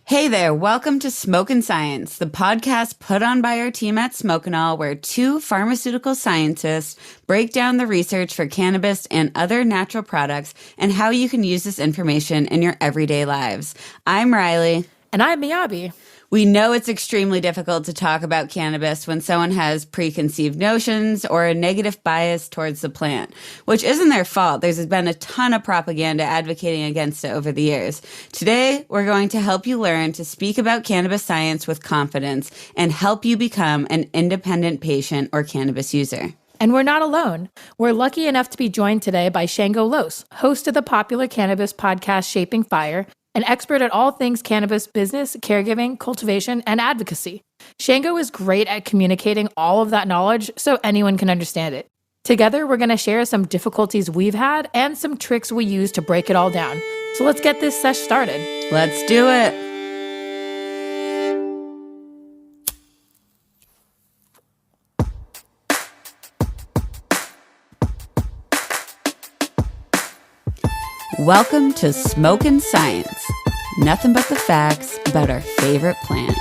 Hey there, welcome to Smokin' Science, the podcast put on by our team at Smokinol, where two pharmaceutical scientists break down the research for cannabis and other natural products and how you can use this information in your everyday lives. I'm Riley. And I'm Miyabi. We know it's extremely difficult to talk about cannabis when someone has preconceived notions or a negative bias towards the plant, which isn't their fault. There's been a ton of propaganda advocating against it over the years. Today, we're going to help you learn to speak about cannabis science with confidence and help you become an independent patient or cannabis user. And we're not alone. We're lucky enough to be joined today by Shango Los, host of the popular cannabis podcast Shaping Fire, an expert at all things cannabis business, caregiving, cultivation, and advocacy. Shango is great at communicating all of that knowledge so anyone can understand it. Together, we're going to share some difficulties we've had and some tricks we use to break it all down. So let's get this sesh started. Let's do it. Welcome to Smokin' Science. Nothing but the facts about our favorite plant.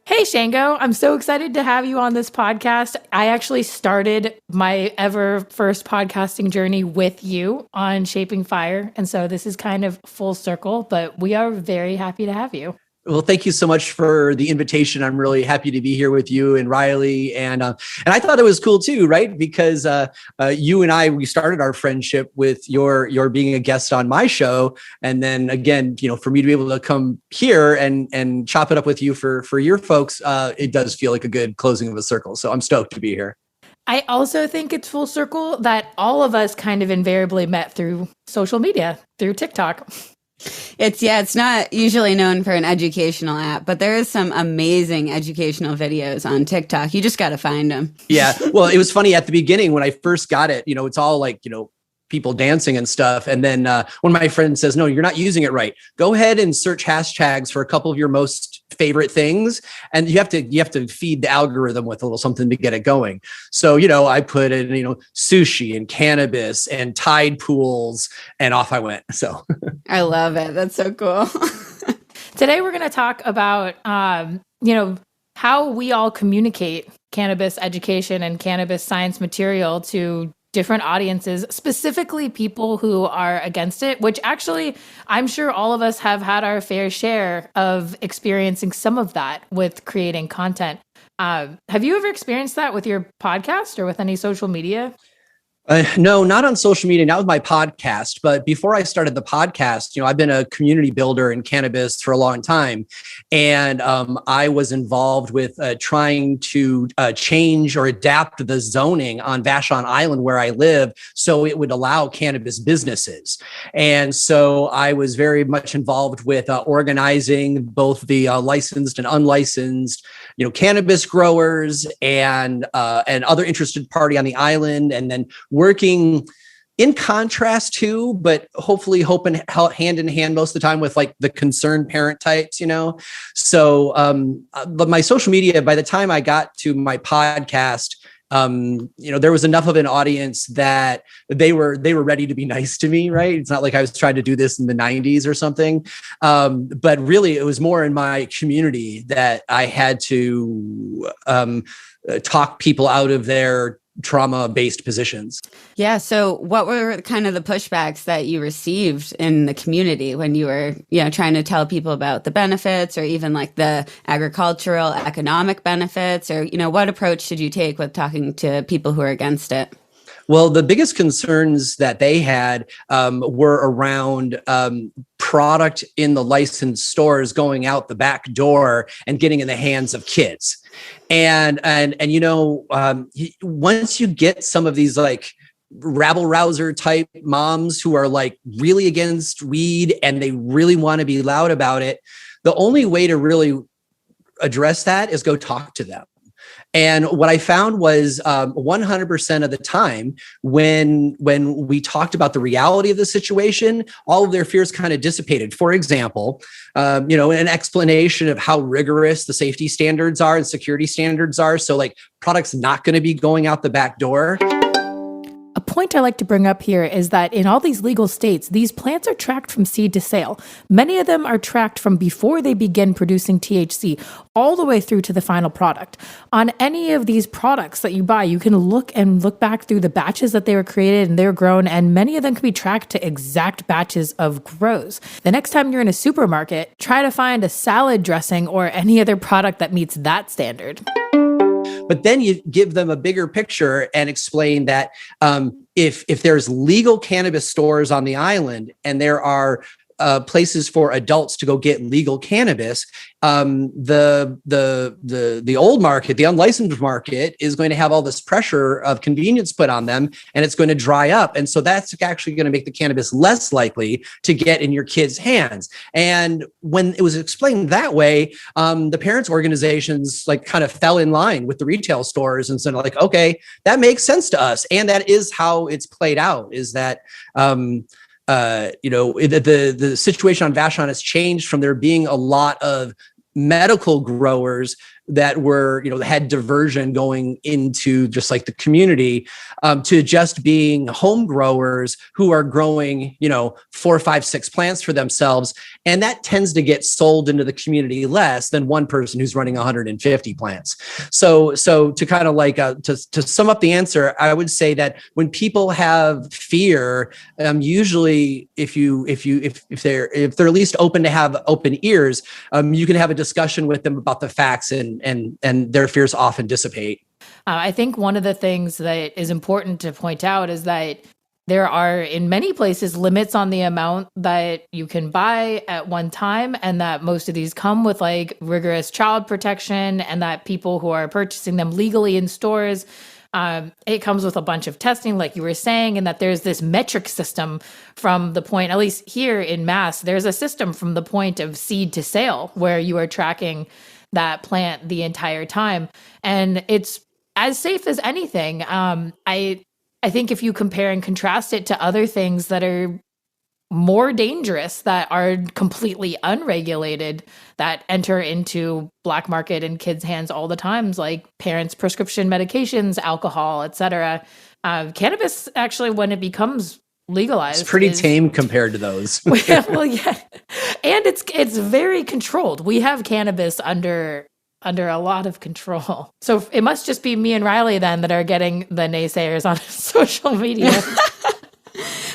Hey, Shango, I'm so excited to have you on this podcast. I actually started my ever first podcasting journey with you on Shaping Fire. And so this is kind of full circle, but we are very happy to have you. Well, thank you so much for the invitation. I'm really happy to be here with you and Riley. And I thought it was cool too, right? Because you and I, we started our friendship with your being a guest on my show. And then again, for me to be able to come here and chop it up with you for your folks, it does feel like a good closing of a circle. So I'm stoked to be here. I also think it's full circle that all of us kind of invariably met through social media, through TikTok. It's not usually known for an educational app, but there is some amazing educational videos on TikTok. You just got to find them. Yeah. Well, it was funny at the beginning when I first got it, it's all like, people dancing and stuff. And then one of my friends says, no, you're not using it right. Go ahead and search hashtags for a couple of your most favorite things. And you have to feed the algorithm with a little something to get it going. So, I put in, sushi and cannabis and tide pools and off I went. So I love it. That's so cool. Today, we're going to talk about, how we all communicate cannabis education and cannabis science material to different audiences, specifically people who are against it, which actually I'm sure all of us have had our fair share of experiencing some of that with creating content. Have you ever experienced that with your podcast or with any social media? No, not on social media, not with my podcast. But before I started the podcast, I've been a community builder in cannabis for a long time. And I was involved with trying to change or adapt the zoning on Vashon Island where I live so it would allow cannabis businesses. And so I was very much involved with organizing both the licensed and unlicensed cannabis growers and other interested party on the island, and then working in contrast to, but hopefully hand in hand most of the time with like the concerned parent types, So, but my social media, by the time I got to my podcast, there was enough of an audience that they were ready to be nice to me, right? It's not like I was trying to do this in the 90s or something. But really it was more in my community that I had to talk people out of their trauma-based positions. Yeah. So what were kind of the pushbacks that you received in the community when you were, trying to tell people about the benefits or even like the agricultural, economic benefits, or, what approach did you take with talking to people who are against it? Well, the biggest concerns that they had were around product in the licensed stores going out the back door and getting in the hands of kids. And once you get some of these like rabble rouser type moms who are like really against weed and they really want to be loud about it, the only way to really address that is go talk to them. And what I found was 100% of the time when we talked about the reality of the situation, all of their fears kind of dissipated. For example, an explanation of how rigorous the safety standards are and security standards are. So like products not going to be going out the back door. A point I like to bring up here is that in all these legal states, these plants are tracked from seed to sale. Many of them are tracked from before they begin producing THC all the way through to the final product. On any of these products that you buy, you can look back through the batches that they were created and they were grown, and many of them can be tracked to exact batches of grows. The next time you're in a supermarket, try to find a salad dressing or any other product that meets that standard. But then you give them a bigger picture and explain that if there's legal cannabis stores on the island and there are places for adults to go get legal cannabis, the old market, the unlicensed market, is going to have all this pressure of convenience put on them, and it's going to dry up. And so that's actually going to make the cannabis less likely to get in your kids' hands. And when it was explained that way, the parents' organizations like kind of fell in line with the retail stores and said, like, okay, that makes sense to us. And that is how it's played out, is that the situation on Vashon has changed from there being a lot of medical growers that were, had diversion going into just like the community, to just being home growers who are growing, 4, 5, 6 plants for themselves. And that tends to get sold into the community less than one person who's running 150 plants. So to kind of like, to sum up the answer, I would say that when people have fear, usually if they're at least open to have open ears, you can have a discussion with them about the facts, and their fears often dissipate. I think one of the things that is important to point out is that there are, in many places, limits on the amount that you can buy at one time, and that most of these come with like rigorous child protection, and that people who are purchasing them legally in stores, it comes with a bunch of testing, like you were saying, and that there's this metric system from the point, at least here in Mass, there's a system from the point of seed to sale where you are tracking that plant the entire time. And it's as safe as anything. I think if you compare and contrast it to other things that are more dangerous, that are completely unregulated, that enter into black market in kids' hands all the times, like parents' prescription medications, alcohol, etc. Cannabis, actually, when it becomes legalized, it's pretty tame compared to those. Well, yeah, and it's very controlled. We have cannabis under a lot of control. So it must just be me and Riley then that are getting the naysayers on social media.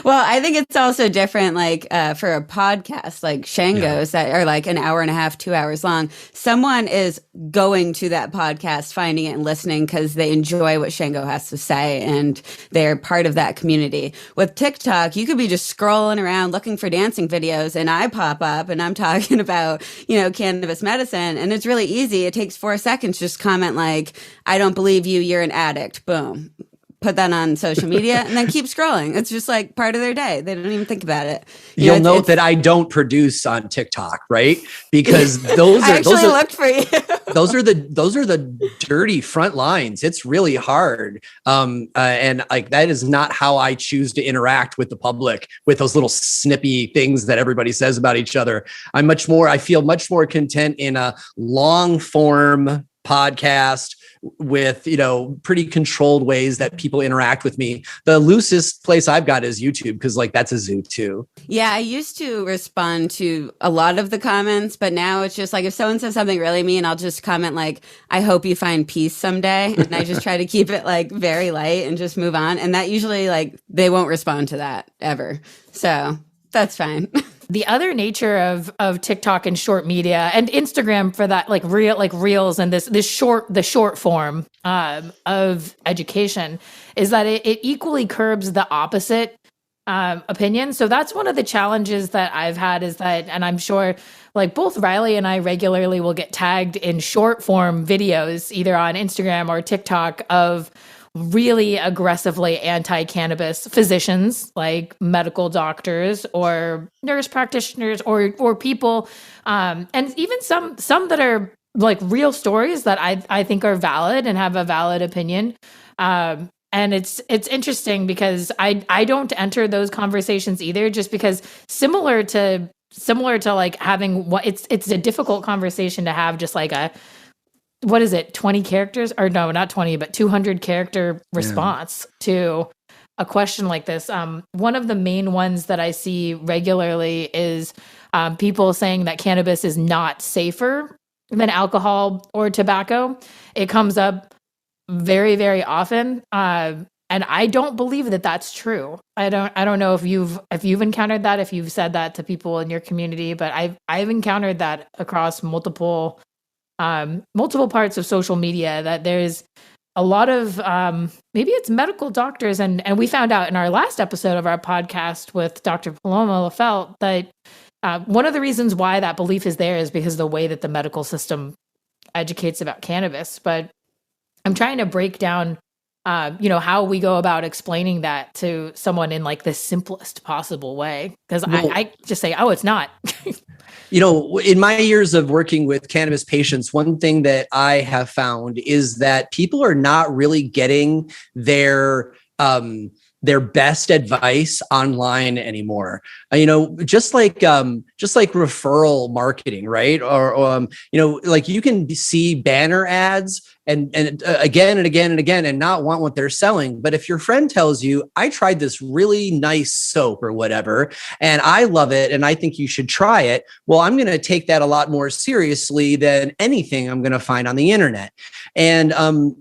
Well, I think it's also different, like for a podcast like Shango's that are like an hour and a half, 2 hours long. Someone is going to that podcast, finding it and listening because they enjoy what Shango has to say and they're part of that community. With TikTok, you could be just scrolling around looking for dancing videos and I pop up and I'm talking about, cannabis medicine, and it's really easy. It takes 4 seconds. Just comment like, I don't believe you, you're an addict. Boom. Put that on social media and then keep scrolling. It's just like part of their day. They don't even think about it. You'll note that I don't produce on TikTok, right? Because those are looked for you. those are the dirty front lines. It's really hard. And like that is not how I choose to interact with the public, with those little snippy things that everybody says about each other. I feel much more content in a long form podcast with, pretty controlled ways that people interact with me. The loosest place I've got is YouTube, because like that's a zoo too. Yeah, I used to respond to a lot of the comments, but now it's just like if someone says something really mean, I'll just comment like, I hope you find peace someday. And I just try to keep it like very light and just move on. And that usually like they won't respond to that ever. So that's fine. The other nature of TikTok and short media and Instagram for that, like reels and the short form of education, is that it equally curbs the opposite opinion. So that's one of the challenges that I've had, is that, and I'm sure like both Riley and I regularly will get tagged in short form videos, either on Instagram or TikTok, of really aggressively anti-cannabis physicians, like medical doctors or nurse practitioners or people, and even some that are like real stories that I think are valid and have a valid opinion. And it's interesting because I don't enter those conversations either, just because similar to like having it's a difficult conversation to have, just like what is it, 20 characters, or no, not 20, but 200 character response to a question like this. One of the main ones that I see regularly is people saying that cannabis is not safer than alcohol or tobacco. It comes up very, very often. And I don't believe that that's true. I don't know if you've encountered that, if you've said that to people in your community, but I've encountered that across multiple parts of social media, that there's a lot of maybe it's medical doctors, and we found out in our last episode of our podcast with Dr. Paloma Lafelt that one of the reasons why that belief is there is because of the way that the medical system educates about cannabis. But I'm trying to break down how we go about explaining that to someone in like the simplest possible way. Because I just say, oh, it's not. In my years of working with cannabis patients, one thing that I have found is that people are not really getting their best advice online anymore. Just like referral marketing, right? Or like you can see banner ads and again and again and again and not want what they're selling. But if your friend tells you, I tried this really nice soap or whatever, and I love it, and I think you should try it, well, I'm going to take that a lot more seriously than anything I'm going to find on the internet. And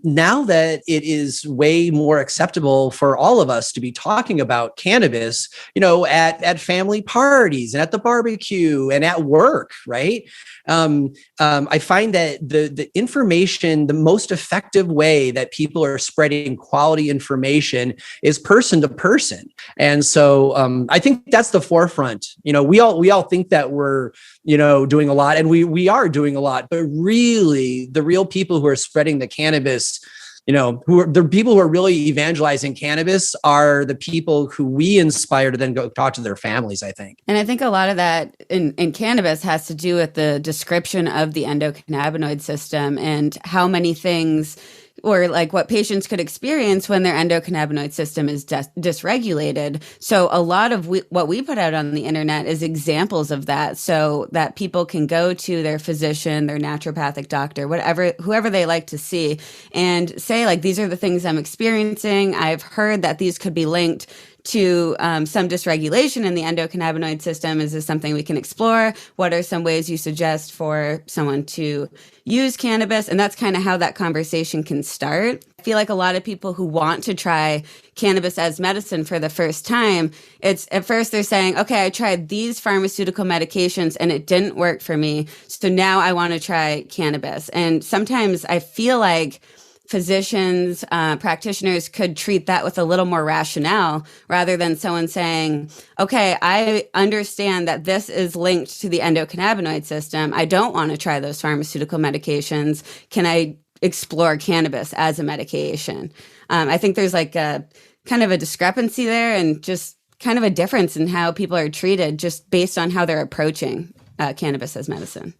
now that it is way more acceptable for all of us to be talking about cannabis, at family parties and at the barbecue and at work, right? I find that the information, the most effective way that people are spreading quality information is person to person. And so I think that's the forefront. We all think that we're, doing a lot, and we are doing a lot, but really the real people who are spreading the cannabis, who are the people who are really evangelizing cannabis are the people who we inspire to then go talk to their families, I think. And I think a lot of that in cannabis has to do with the description of the endocannabinoid system and how many things, or like what patients could experience when their endocannabinoid system is dysregulated. So a lot of what we put out on the internet is examples of that, so that people can go to their physician, their naturopathic doctor, whoever they like to see, and say, like, these are the things I'm experiencing. I've heard that these could be linked to some dysregulation in the endocannabinoid system. Is this something we can explore? What are some ways you suggest for someone to use cannabis? And that's kind of how that conversation can start. I feel like a lot of people who want to try cannabis as medicine for the first time, it's at first they're saying, okay, I tried these pharmaceutical medications and it didn't work for me, so now I want to try cannabis. And sometimes I feel like physicians, practitioners could treat that with a little more rationale, rather than someone saying, okay, I understand that this is linked to the endocannabinoid system. I don't want to try those pharmaceutical medications. Can I explore cannabis as a medication? I think there's like a kind of a discrepancy there, and just kind of a difference in how people are treated just based on how they're approaching cannabis as medicine.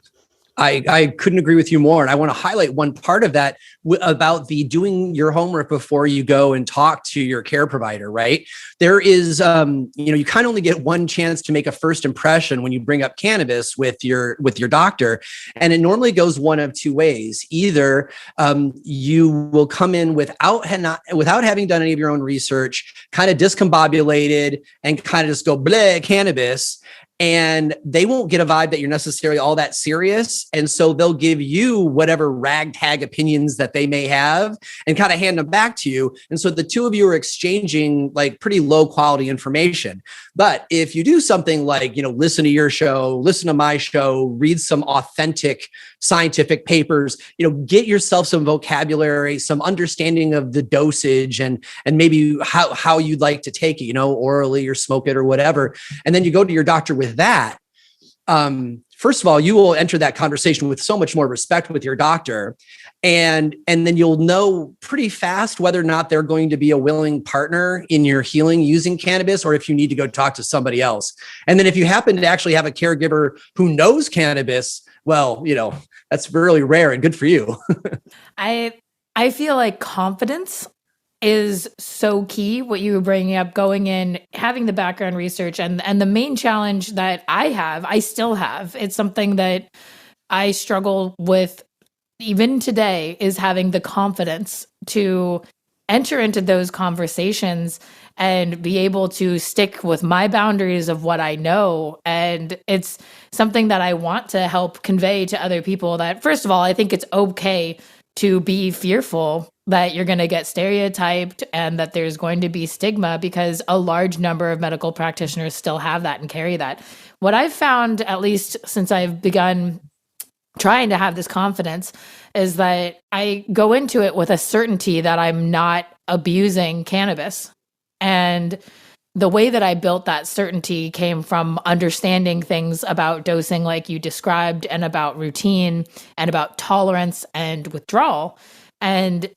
I couldn't agree with you more. And I want to highlight one part of that about the doing your homework before you go and talk to your care provider, right? There is, you kind of only get one chance to make a first impression when you bring up cannabis with your doctor. And it normally goes one of two ways. Either you will come in without having done any of your own research, kind of discombobulated, and kind of just go, bleh, cannabis. And they won't get a vibe that you're necessarily all that serious. And so they'll give you whatever ragtag opinions that they may have and kind of hand them back to you. And so the two of you are exchanging like pretty low quality information. But if you do something like, listen to your show, listen to my show, read some authentic scientific papers, get yourself some vocabulary, some understanding of the dosage and maybe how you'd like to take it, orally or smoke it or whatever. And then you go to your doctor with that. First of all, you will enter that conversation with so much more respect with your doctor. And then you'll know pretty fast whether or not they're going to be a willing partner in your healing using cannabis, or if you need to go talk to somebody else. And then if you happen to actually have a caregiver who knows cannabis, well, that's really rare and good for you. I feel like confidence is so key. What you were bringing up, going in, having the background research, and the main challenge that I still have, it's something that I struggle with even today, is having the confidence to enter into those conversations and be able to stick with my boundaries of what I know. And it's something that I want to help convey to other people that, first of all, I think it's okay to be fearful that you're going to get stereotyped and that there's going to be stigma, because a large number of medical practitioners still have that and carry that. What I've found, at least since I've begun trying to have this confidence, is that I go into it with a certainty that I'm not abusing cannabis. And the way that I built that certainty came from understanding things about dosing, like you described, and about routine and about tolerance and withdrawal. And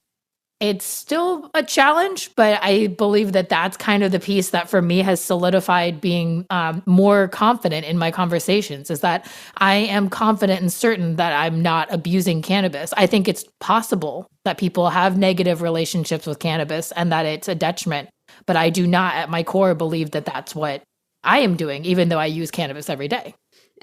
it's still a challenge, but I believe that that's kind of the piece that for me has solidified being more confident in my conversations, is that I am confident and certain that I'm not abusing cannabis. I think it's possible that people have negative relationships with cannabis and that it's a detriment, but I do not at my core believe that that's what I am doing, even though I use cannabis every day.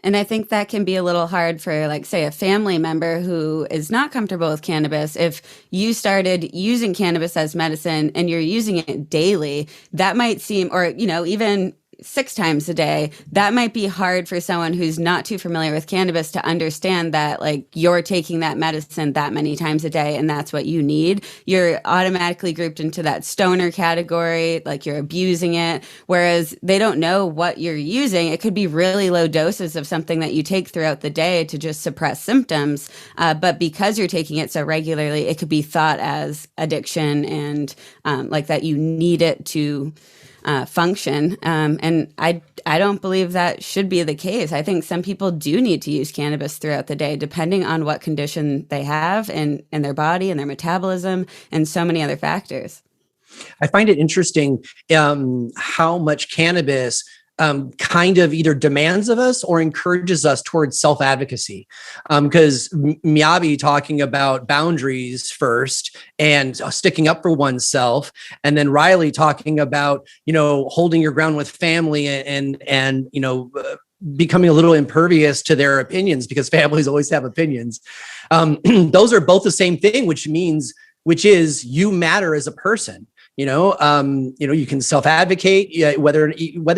And I think that can be a little hard for, like, say, a family member who is not comfortable with cannabis. If you started using cannabis as medicine and you're using it daily, that might seem, or, even 6 times a day, that might be hard for someone who's not too familiar with cannabis to understand that, like, you're taking that medicine that many times a day and that's what you need. You're automatically grouped into that stoner category, like you're abusing it, whereas they don't know what you're using. It could be really low doses of something that you take throughout the day to just suppress symptoms, but because you're taking it so regularly, it could be thought as addiction and like that you need it to function. And I don't believe that should be the case. I think some people do need to use cannabis throughout the day, depending on what condition they have in their body and their metabolism and so many other factors. I find it interesting how much cannabis kind of either demands of us or encourages us towards self-advocacy. Because Miyabi talking about boundaries first and sticking up for oneself, and then Riley talking about, holding your ground with family and becoming a little impervious to their opinions, because families always have opinions. Those are both the same thing, which is you matter as a person. You can self-advocate, whether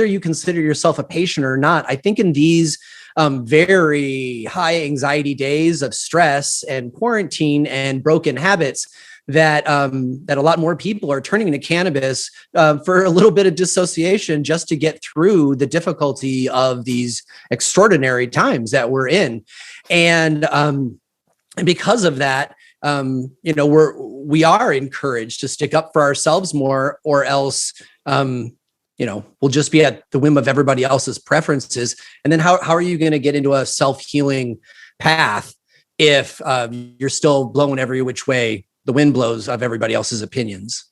you consider yourself a patient or not. I think in these very high anxiety days of stress and quarantine and broken habits, that a lot more people are turning to cannabis for a little bit of dissociation, just to get through the difficulty of these extraordinary times that we're in. And because of that, we are encouraged to stick up for ourselves more, or else, we'll just be at the whim of everybody else's preferences. And then how are you going to get into a self-healing path if you're still blowing every which way the wind blows of everybody else's opinions?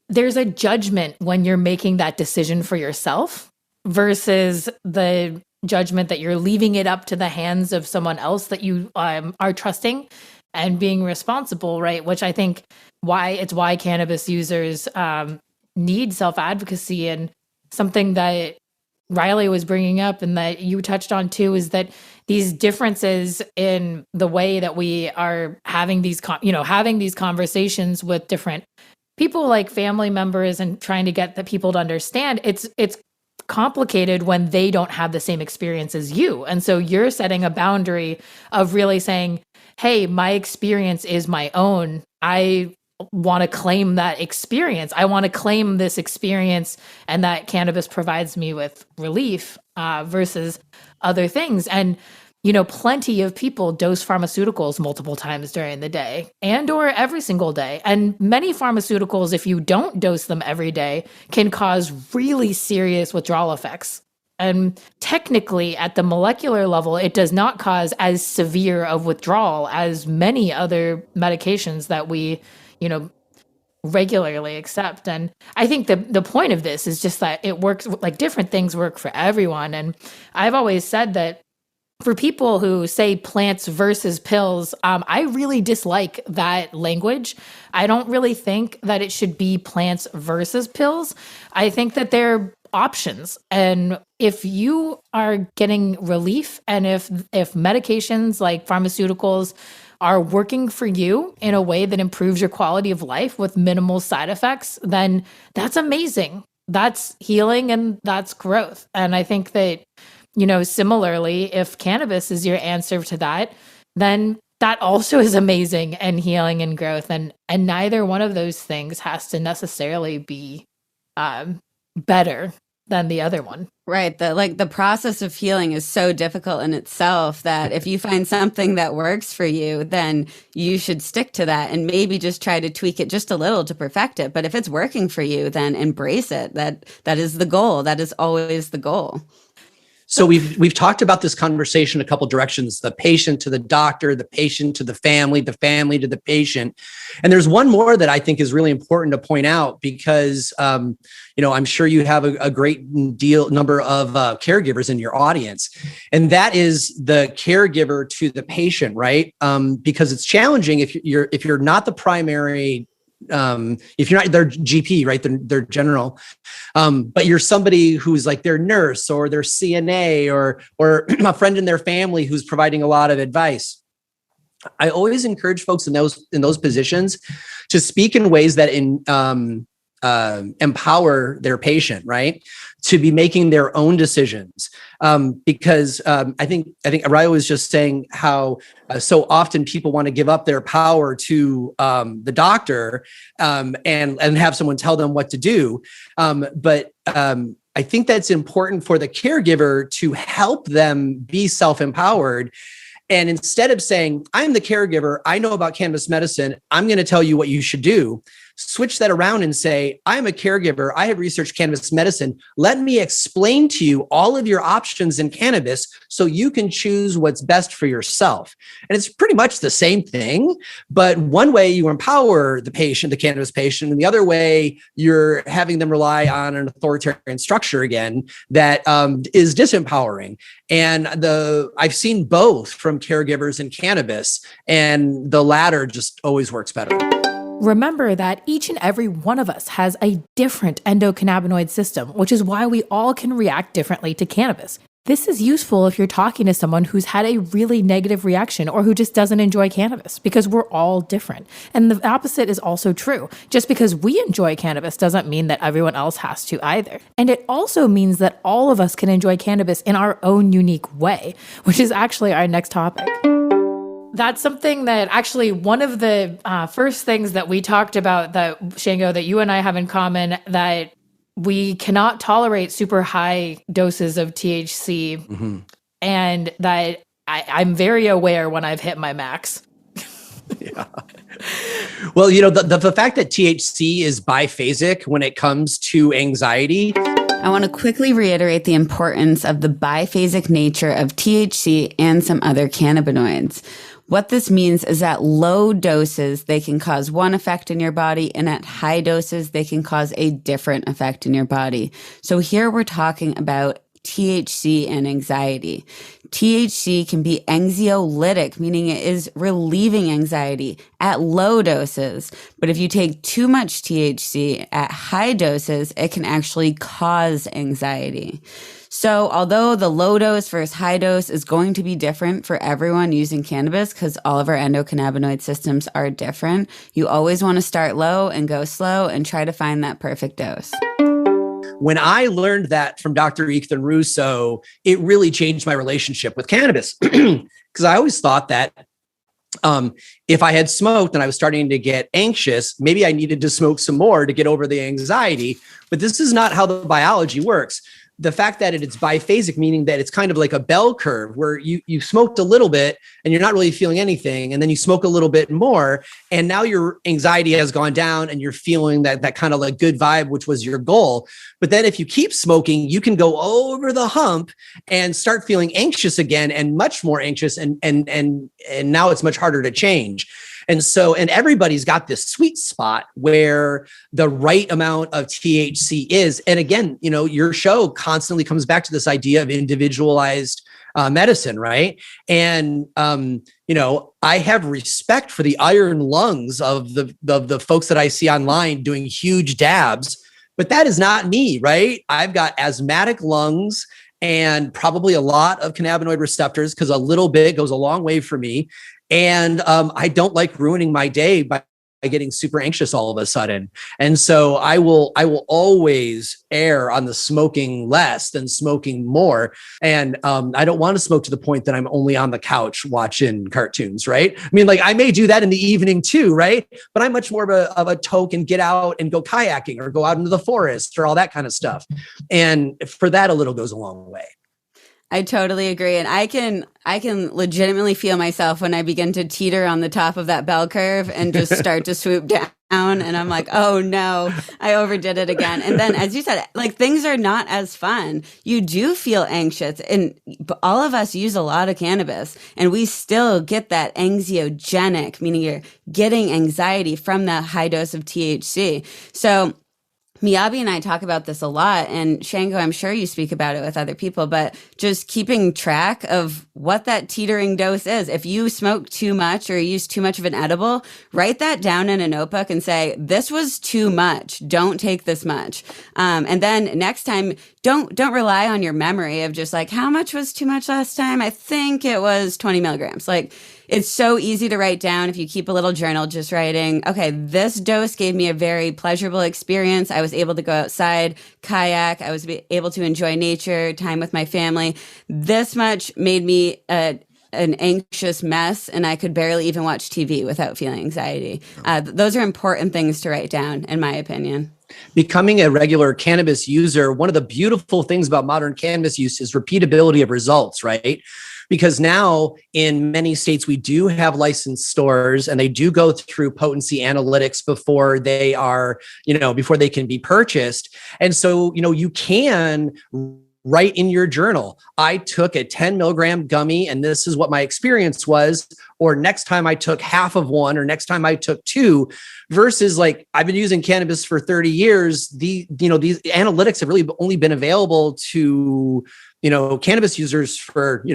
There's a judgment when you're making that decision for yourself versus the judgment that you're leaving it up to the hands of someone else that you are trusting and being responsible, right? Which I think why cannabis users need self-advocacy. And something that Riley was bringing up and that you touched on too is that these differences in the way that we are having these conversations with different people, like family members, and trying to get the people to understand, it's complicated when they don't have the same experience as you. And so you're setting a boundary of really saying, hey, my experience is my own. I want to claim that experience. I want to claim this experience, and that cannabis provides me with relief versus other things. And, plenty of people dose pharmaceuticals multiple times during the day and or every single day. And many pharmaceuticals, if you don't dose them every day, can cause really serious withdrawal effects. And technically, at the molecular level, it does not cause as severe of withdrawal as many other medications that we, regularly accept. And I think the point of this is just that it works, like different things work for everyone. And I've always said that for people who say plants versus pills, I really dislike that language. I don't really think that it should be plants versus pills. I think that they're options. And if you are getting relief, and if medications like pharmaceuticals are working for you in a way that improves your quality of life with minimal side effects, then that's amazing. That's healing and that's growth. And I think that, similarly, if cannabis is your answer to that, then that also is amazing and healing and growth. And neither one of those things has to necessarily be better than the other one. Right. The process of healing is so difficult in itself that if you find something that works for you, then you should stick to that and maybe just try to tweak it just a little to perfect it. But if it's working for you, then embrace it. That is the goal. That is always the goal. So we've talked about this conversation a couple directions: the patient to the doctor, the patient to the family to the patient. And there's one more that I think is really important to point out because, I'm sure you have a great number of caregivers in your audience, and that is the caregiver to the patient, right? Because it's challenging if you're not the primary. If you're not their GP, right, their general, but you're somebody who's like their nurse or their CNA or a friend in their family who's providing a lot of advice. I always encourage folks in those positions to speak in ways that empower their patient, right, to be making their own decisions. Because I think Araya was just saying how so often people want to give up their power to the doctor and have someone tell them what to do. But I think that's important for the caregiver to help them be self-empowered. And instead of saying, I'm the caregiver, I know about cannabis medicine, I'm going to tell you what you should do, switch that around and say, I'm a caregiver, I have researched cannabis medicine. Let me explain to you all of your options in cannabis so you can choose what's best for yourself. And it's pretty much the same thing, but one way you empower the patient, the cannabis patient, and the other way you're having them rely on an authoritarian structure again that is disempowering. And I've seen both from caregivers and cannabis, and the latter just always works better. Remember that each and every one of us has a different endocannabinoid system, which is why we all can react differently to cannabis. This is useful if you're talking to someone who's had a really negative reaction or who just doesn't enjoy cannabis, because we're all different. And the opposite is also true. Just because we enjoy cannabis doesn't mean that everyone else has to either. And it also means that all of us can enjoy cannabis in our own unique way, which is actually our next topic. That's something that actually one of the first things that we talked about that, Shango, that you and I have in common, that we cannot tolerate super high doses of THC, and that I'm very aware when I've hit my max. Yeah. Well, the fact that THC is biphasic when it comes to anxiety. I want to quickly reiterate the importance of the biphasic nature of THC and some other cannabinoids. What this means is at low doses, they can cause one effect in your body, and at high doses, they can cause a different effect in your body. So here we're talking about THC and anxiety. THC can be anxiolytic, meaning it is relieving anxiety at low doses. But if you take too much THC at high doses, it can actually cause anxiety. So although the low dose versus high dose is going to be different for everyone using cannabis, because all of our endocannabinoid systems are different, you always want to start low and go slow and try to find that perfect dose. When I learned that from Dr. Ethan Russo, it really changed my relationship with cannabis, because I always thought that if I had smoked and I was starting to get anxious, maybe I needed to smoke some more to get over the anxiety. But this is not how the biology works. The fact that it's biphasic, meaning that it's kind of like a bell curve where you smoked a little bit and you're not really feeling anything. And then you smoke a little bit more. And now your anxiety has gone down and you're feeling that kind of like good vibe, which was your goal. But then if you keep smoking, you can go over the hump and start feeling anxious again, and much more anxious. And now it's much harder to change. And everybody's got this sweet spot where the right amount of THC is. And again, your show constantly comes back to this idea of individualized medicine, right? And, I have respect for the iron lungs of the folks that I see online doing huge dabs, but that is not me, right? I've got asthmatic lungs and probably a lot of cannabinoid receptors, because a little bit goes a long way for me. And I don't like ruining my day by getting super anxious all of a sudden. And so I will always err on the smoking less than smoking more. And I don't want to smoke to the point that I'm only on the couch watching cartoons, right? I mean, like I may do that in the evening too, right? But I'm much more of a toke and get out and go kayaking or go out into the forest or all that kind of stuff. And for that, a little goes a long way. I totally agree. And I can legitimately feel myself when I begin to teeter on the top of that bell curve and just start to swoop down. And I'm like, oh no, I overdid it again. And then, as you said, like things are not as fun. You do feel anxious. And all of us use a lot of cannabis and we still get that anxiogenic, meaning you're getting anxiety from that high dose of THC. So Miyabi and I talk about this a lot, and Shango, I'm sure you speak about it with other people, but just keeping track of what that teetering dose is. If you smoke too much or use too much of an edible, write that down in a notebook and say, this was too much. Don't take this much. And then next time, don't rely on your memory of just like, how much was too much last time? I think it was 20 milligrams. Like, it's so easy to write down if you keep a little journal, just writing, okay, this dose gave me a very pleasurable experience. I was able to go outside, kayak. I was able to enjoy nature, time with my family. This much made me an anxious mess, and I could barely even watch TV without feeling anxiety. Those are important things to write down, in my opinion. Becoming a regular cannabis user, one of the beautiful things about modern cannabis use is repeatability of results, right? Because now in many states, we do have licensed stores and they do go through potency analytics before they are, before they can be purchased. And so, you can write in your journal, I took a 10 milligram gummy and this is what my experience was. Or next time I took half of one, or next time I took two, versus like, I've been using cannabis for 30 years. These analytics have really only been available to, cannabis users for,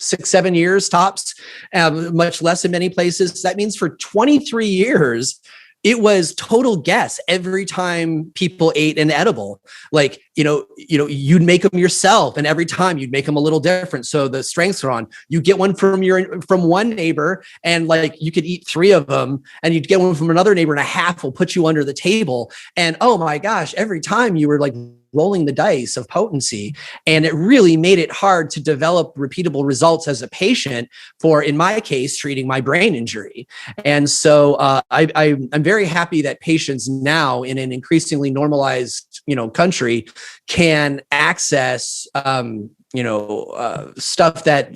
6-7 years tops, much less in many places. That means for 23 years, it was total guess every time people ate an edible. Like, you'd make them yourself, and every time you'd make them a little different. So the strengths are on. You get one from one neighbor, and like you could eat 3 of them, and you'd get one from another neighbor, and a half will put you under the table. And oh my gosh, every time you were like rolling the dice of potency. And it really made it hard to develop repeatable results as a patient for, in my case, treating my brain injury. And so I'm very happy that patients now in an increasingly normalized, country can access, stuff that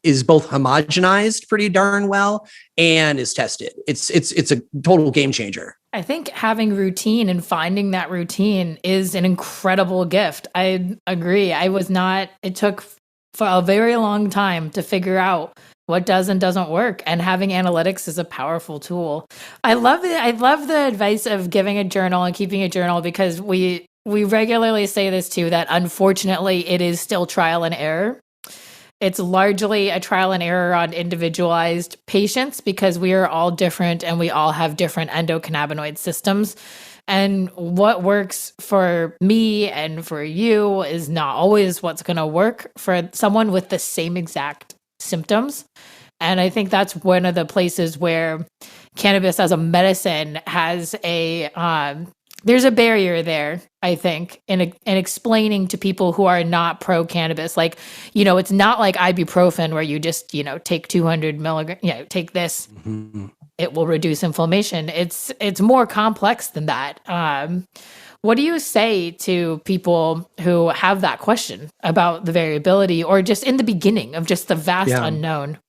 is both homogenized pretty darn well and is tested. It's a total game changer. I think having routine and finding that routine is an incredible gift. I agree. It took for a very long time to figure out what does and doesn't work. And having analytics is a powerful tool. I love the advice of giving a journal and keeping a journal, because we regularly say this too, that unfortunately it is still trial and error. It's largely a trial and error on individualized patients, because we are all different and we all have different endocannabinoid systems. And what works for me and for you is not always what's going to work for someone with the same exact symptoms. And I think that's one of the places where cannabis as a medicine has there's a barrier there, I think, in explaining to people who are not pro cannabis. Like, it's not like ibuprofen where you just, take 200 milligrams, take this, it will reduce inflammation. It's more complex than that. What do you say to people who have that question about the variability, or just in the beginning of just the vast unknown?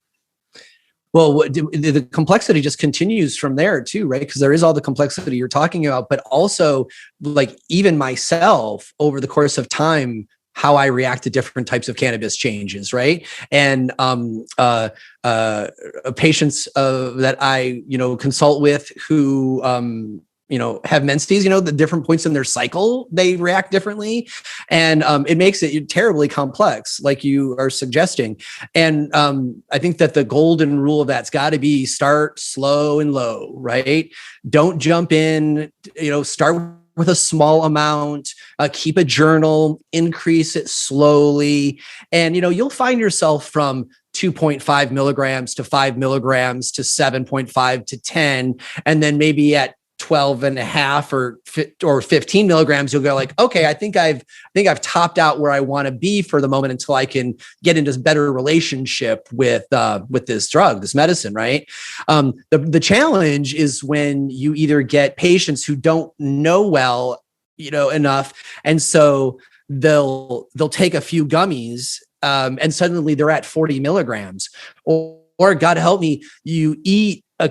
Well, the complexity just continues from there too, right? Because there is all the complexity you're talking about, but also like even myself over the course of time, how I react to different types of cannabis changes, right? And patients that I consult with who have menses, the different points in their cycle, they react differently. And it makes it terribly complex, like you are suggesting. And I think that the golden rule of that's got to be start slow and low, right? Don't jump in, start with a small amount, keep a journal, increase it slowly. And, you'll find yourself from 2.5 milligrams to 5 milligrams to 7.5 to 10. And then maybe at 12 and a half or 15 milligrams, you'll go like, okay, I think I've topped out where I want to be for the moment until I can get into a better relationship with this drug, this medicine, right? The challenge is when you either get patients who don't know well, enough. And so they'll take a few gummies, and suddenly they're at 40 milligrams, or God help me, you eat a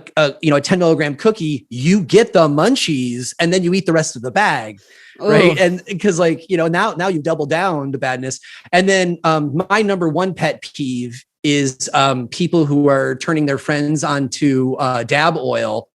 10 milligram cookie, you get the munchies, and then you eat the rest of the bag. Ooh. Right. And because now you've doubled down the badness. And then my number one pet peeve is people who are turning their friends onto dab oil,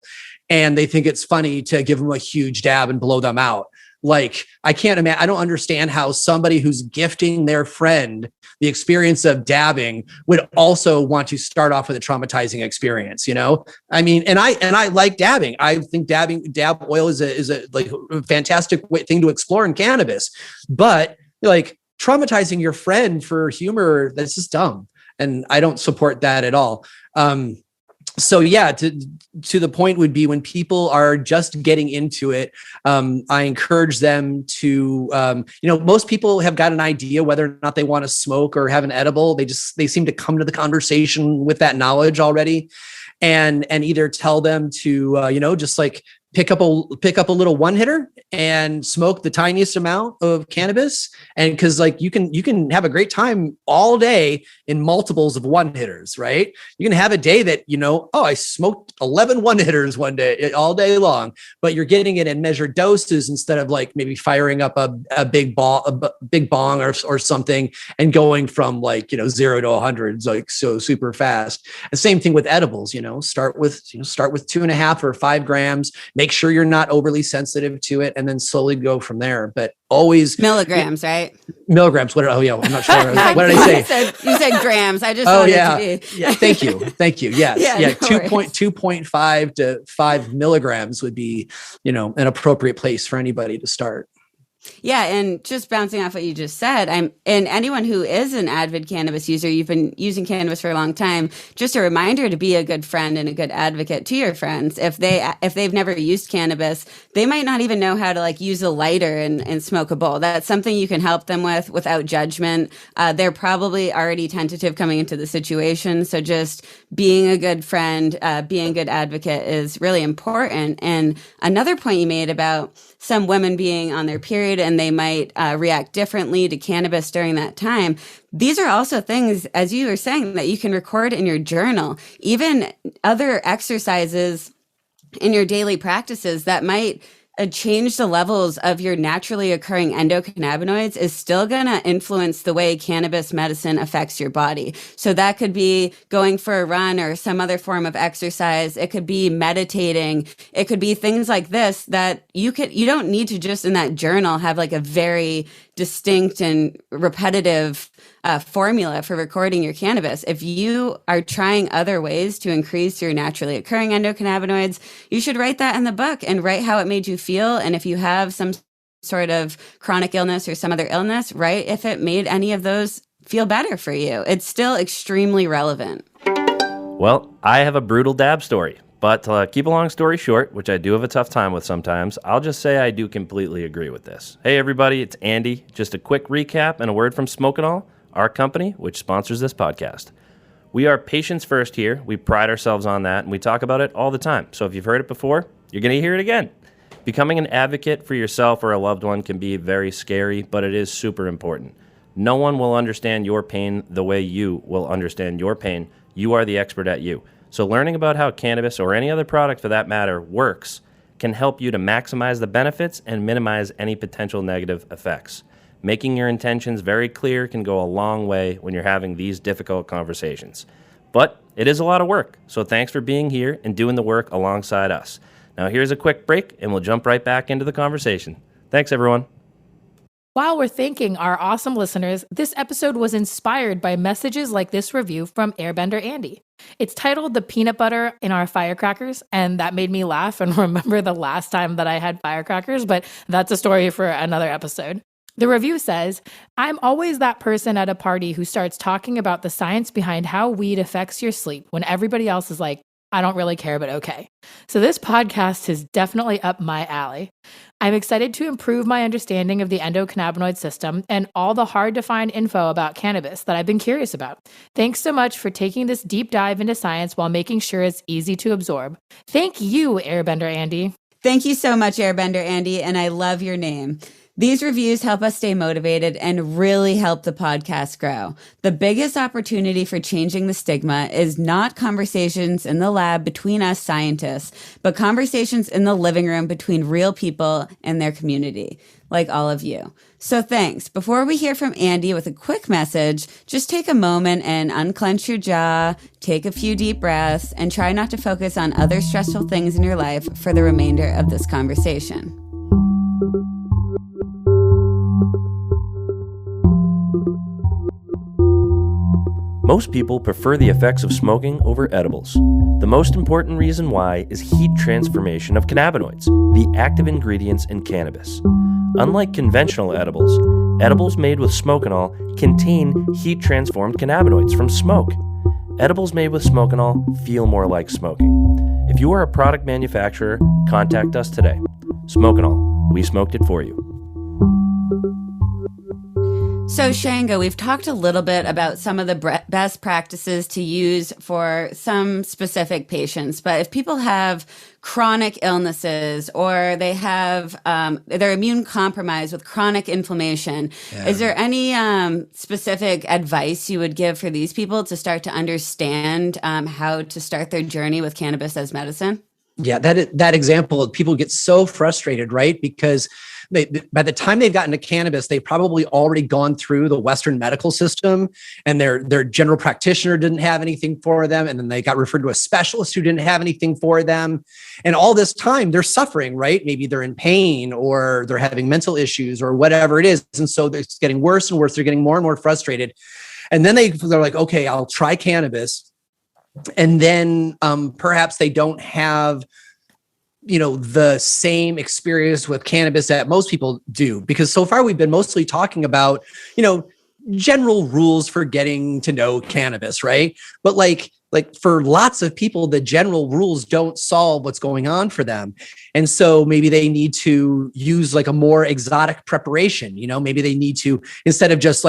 and they think it's funny to give them a huge dab and blow them out. Like, I can't imagine, I don't understand how somebody who's gifting their friend the experience of dabbing would also want to start off with a traumatizing experience, I mean, and I like dabbing. I think dab oil is a fantastic thing to explore in cannabis, but like traumatizing your friend for humor, that's just dumb. And I don't support that at all. So yeah, to the point would be when people are just getting into it, I encourage them to, most people have got an idea whether or not they want to smoke or have an edible. They seem to come to the conversation with that knowledge already, and either tell them to, just like pick up a little one hitter and smoke the tiniest amount of cannabis. And because like you can have a great time all day in multiples of one hitters, right? You can have a day that, I smoked 11 one hitters one day all day long, but you're getting it in measured doses instead of like maybe firing up a big bong or something and going from 0 to 100 like so super fast. And same thing with edibles, start with 2.5 or 5 grams, make sure you're not overly sensitive to it, and then slowly go from there. But always milligrams, right? Milligrams. I'm not sure. What did I say? You said grams. I just yeah. Thank you. Yes. Yeah. 2.5 to 5 milligrams would be, an appropriate place for anybody to start. Yeah, and just bouncing off what you just said, and anyone who is an avid cannabis user, you've been using cannabis for a long time, just a reminder to be a good friend and a good advocate to your friends. If they've never used cannabis, they might not even know how to use a lighter and smoke a bowl. That's something you can help them with without judgment. They're probably already tentative coming into the situation, so just being a good friend, being a good advocate is really important. And another point you made about some women being on their period and they might react differently to cannabis during that time. These are also things, as you were saying, that you can record in your journal. Even other exercises in your daily practices that might change the levels of your naturally occurring endocannabinoids is still going to influence the way cannabis medicine affects your body. So that could be going for a run or some other form of exercise. It could be meditating. It could be things like this that you don't need to just in that journal have a very distinct and repetitive formula for recording your cannabis. If you are trying other ways to increase your naturally occurring endocannabinoids, you should write that in the book and write how it made you feel. And if you have some sort of chronic illness or some other illness, write if it made any of those feel better for you. It's still extremely relevant. Well, I have a brutal dab story. But to keep a long story short, which I do have a tough time with sometimes, I'll just say I do completely agree with this. Hey everybody, it's Andy. Just a quick recap and a word from Smoke It All, our company, which sponsors this podcast. We are patients first here. We pride ourselves on that, and we talk about it all the time. So if you've heard it before, you're going to hear it again. Becoming an advocate for yourself or a loved one can be very scary, but it is super important. No one will understand your pain the way you will understand your pain. You are the expert at you. So learning about how cannabis, or any other product for that matter, works can help you to maximize the benefits and minimize any potential negative effects. Making your intentions very clear can go a long way when you're having these difficult conversations. But it is a lot of work, so thanks for being here and doing the work alongside us. Now here's a quick break, and we'll jump right back into the conversation. Thanks, everyone. While we're thanking our awesome listeners, this episode was inspired by messages like this review from Airbender Andy. It's titled "The Peanut Butter in Our Firecrackers," and that made me laugh and remember the last time that I had firecrackers, but that's a story for another episode. The review says, I'm always that person at a party who starts talking about the science behind how weed affects your sleep when everybody else is like, I don't really care, but okay. So this podcast is definitely up my alley. I'm excited to improve my understanding of the endocannabinoid system and all the hard to find info about cannabis that I've been curious about. Thanks so much for taking this deep dive into science while making sure it's easy to absorb. Thank you, Airbender Andy. Thank you so much, Airbender Andy, and I love your name. These reviews help us stay motivated and really help the podcast grow. The biggest opportunity for changing the stigma is not conversations in the lab between us scientists, but conversations in the living room between real people and their community, like all of you. So thanks. Before we hear from Andy with a quick message, just take a moment and unclench your jaw, take a few deep breaths, and try not to focus on other stressful things in your life for the remainder of this conversation. Most people prefer the effects of smoking over edibles. The most important reason why is heat transformation of cannabinoids, the active ingredients in cannabis. Unlike conventional edibles, edibles made with smokenol contain heat-transformed cannabinoids from smoke. Edibles made with smokenol feel more like smoking. If you are a product manufacturer, contact us today. Smokenol, we smoked it for you. So Shango, we've talked a little bit about some of the best practices to use for some specific patients, but if people have chronic illnesses or they have they're immune compromised with chronic inflammation, is there any specific advice you would give for these people to start to understand how to start their journey with cannabis as medicine? Yeah, that example, people get so frustrated, right? Because by the time they've gotten to cannabis, they've probably already gone through the Western medical system, and their general practitioner didn't have anything for them. And then they got referred to a specialist who didn't have anything for them. And all this time they're suffering, right? Maybe they're in pain or they're having mental issues or whatever it is. And so it's getting worse and worse. They're getting more and more frustrated. And then they're like, okay, I'll try cannabis. And then perhaps they don't have the same experience with cannabis that most people do, because so far we've been mostly talking about, general rules for getting to know cannabis, right? But like for lots of people, the general rules don't solve what's going on for them. And so maybe they need to use like a more exotic preparation, maybe they need to, instead of just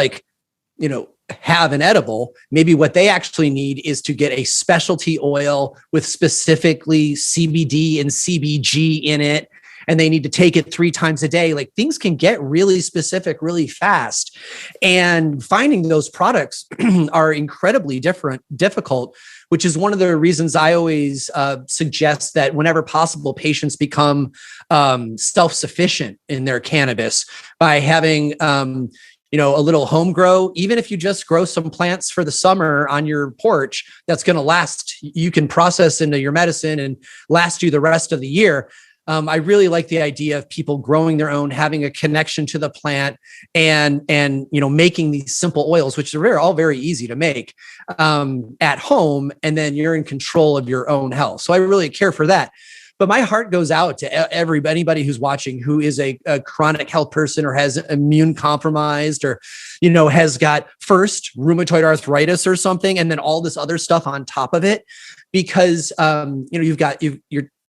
have an edible, maybe what they actually need is to get a specialty oil with specifically CBD and CBG in it. And they need to take it 3 times a day. Like, things can get really specific really fast. And finding those products are incredibly difficult, which is one of the reasons I always suggest that whenever possible, patients become self-sufficient in their cannabis by having a little home grow. Even if you just grow some plants for the summer on your porch, that's going to last. You can process into your medicine and last you the rest of the year. I really like the idea of people growing their own, having a connection to the plant, and making these simple oils, which are all very easy to make at home. And then you're in control of your own health. So I really care for that. But my heart goes out to anybody who's watching who is a chronic health person or has immune compromised or, has got first rheumatoid arthritis or something, and then all this other stuff on top of it, because,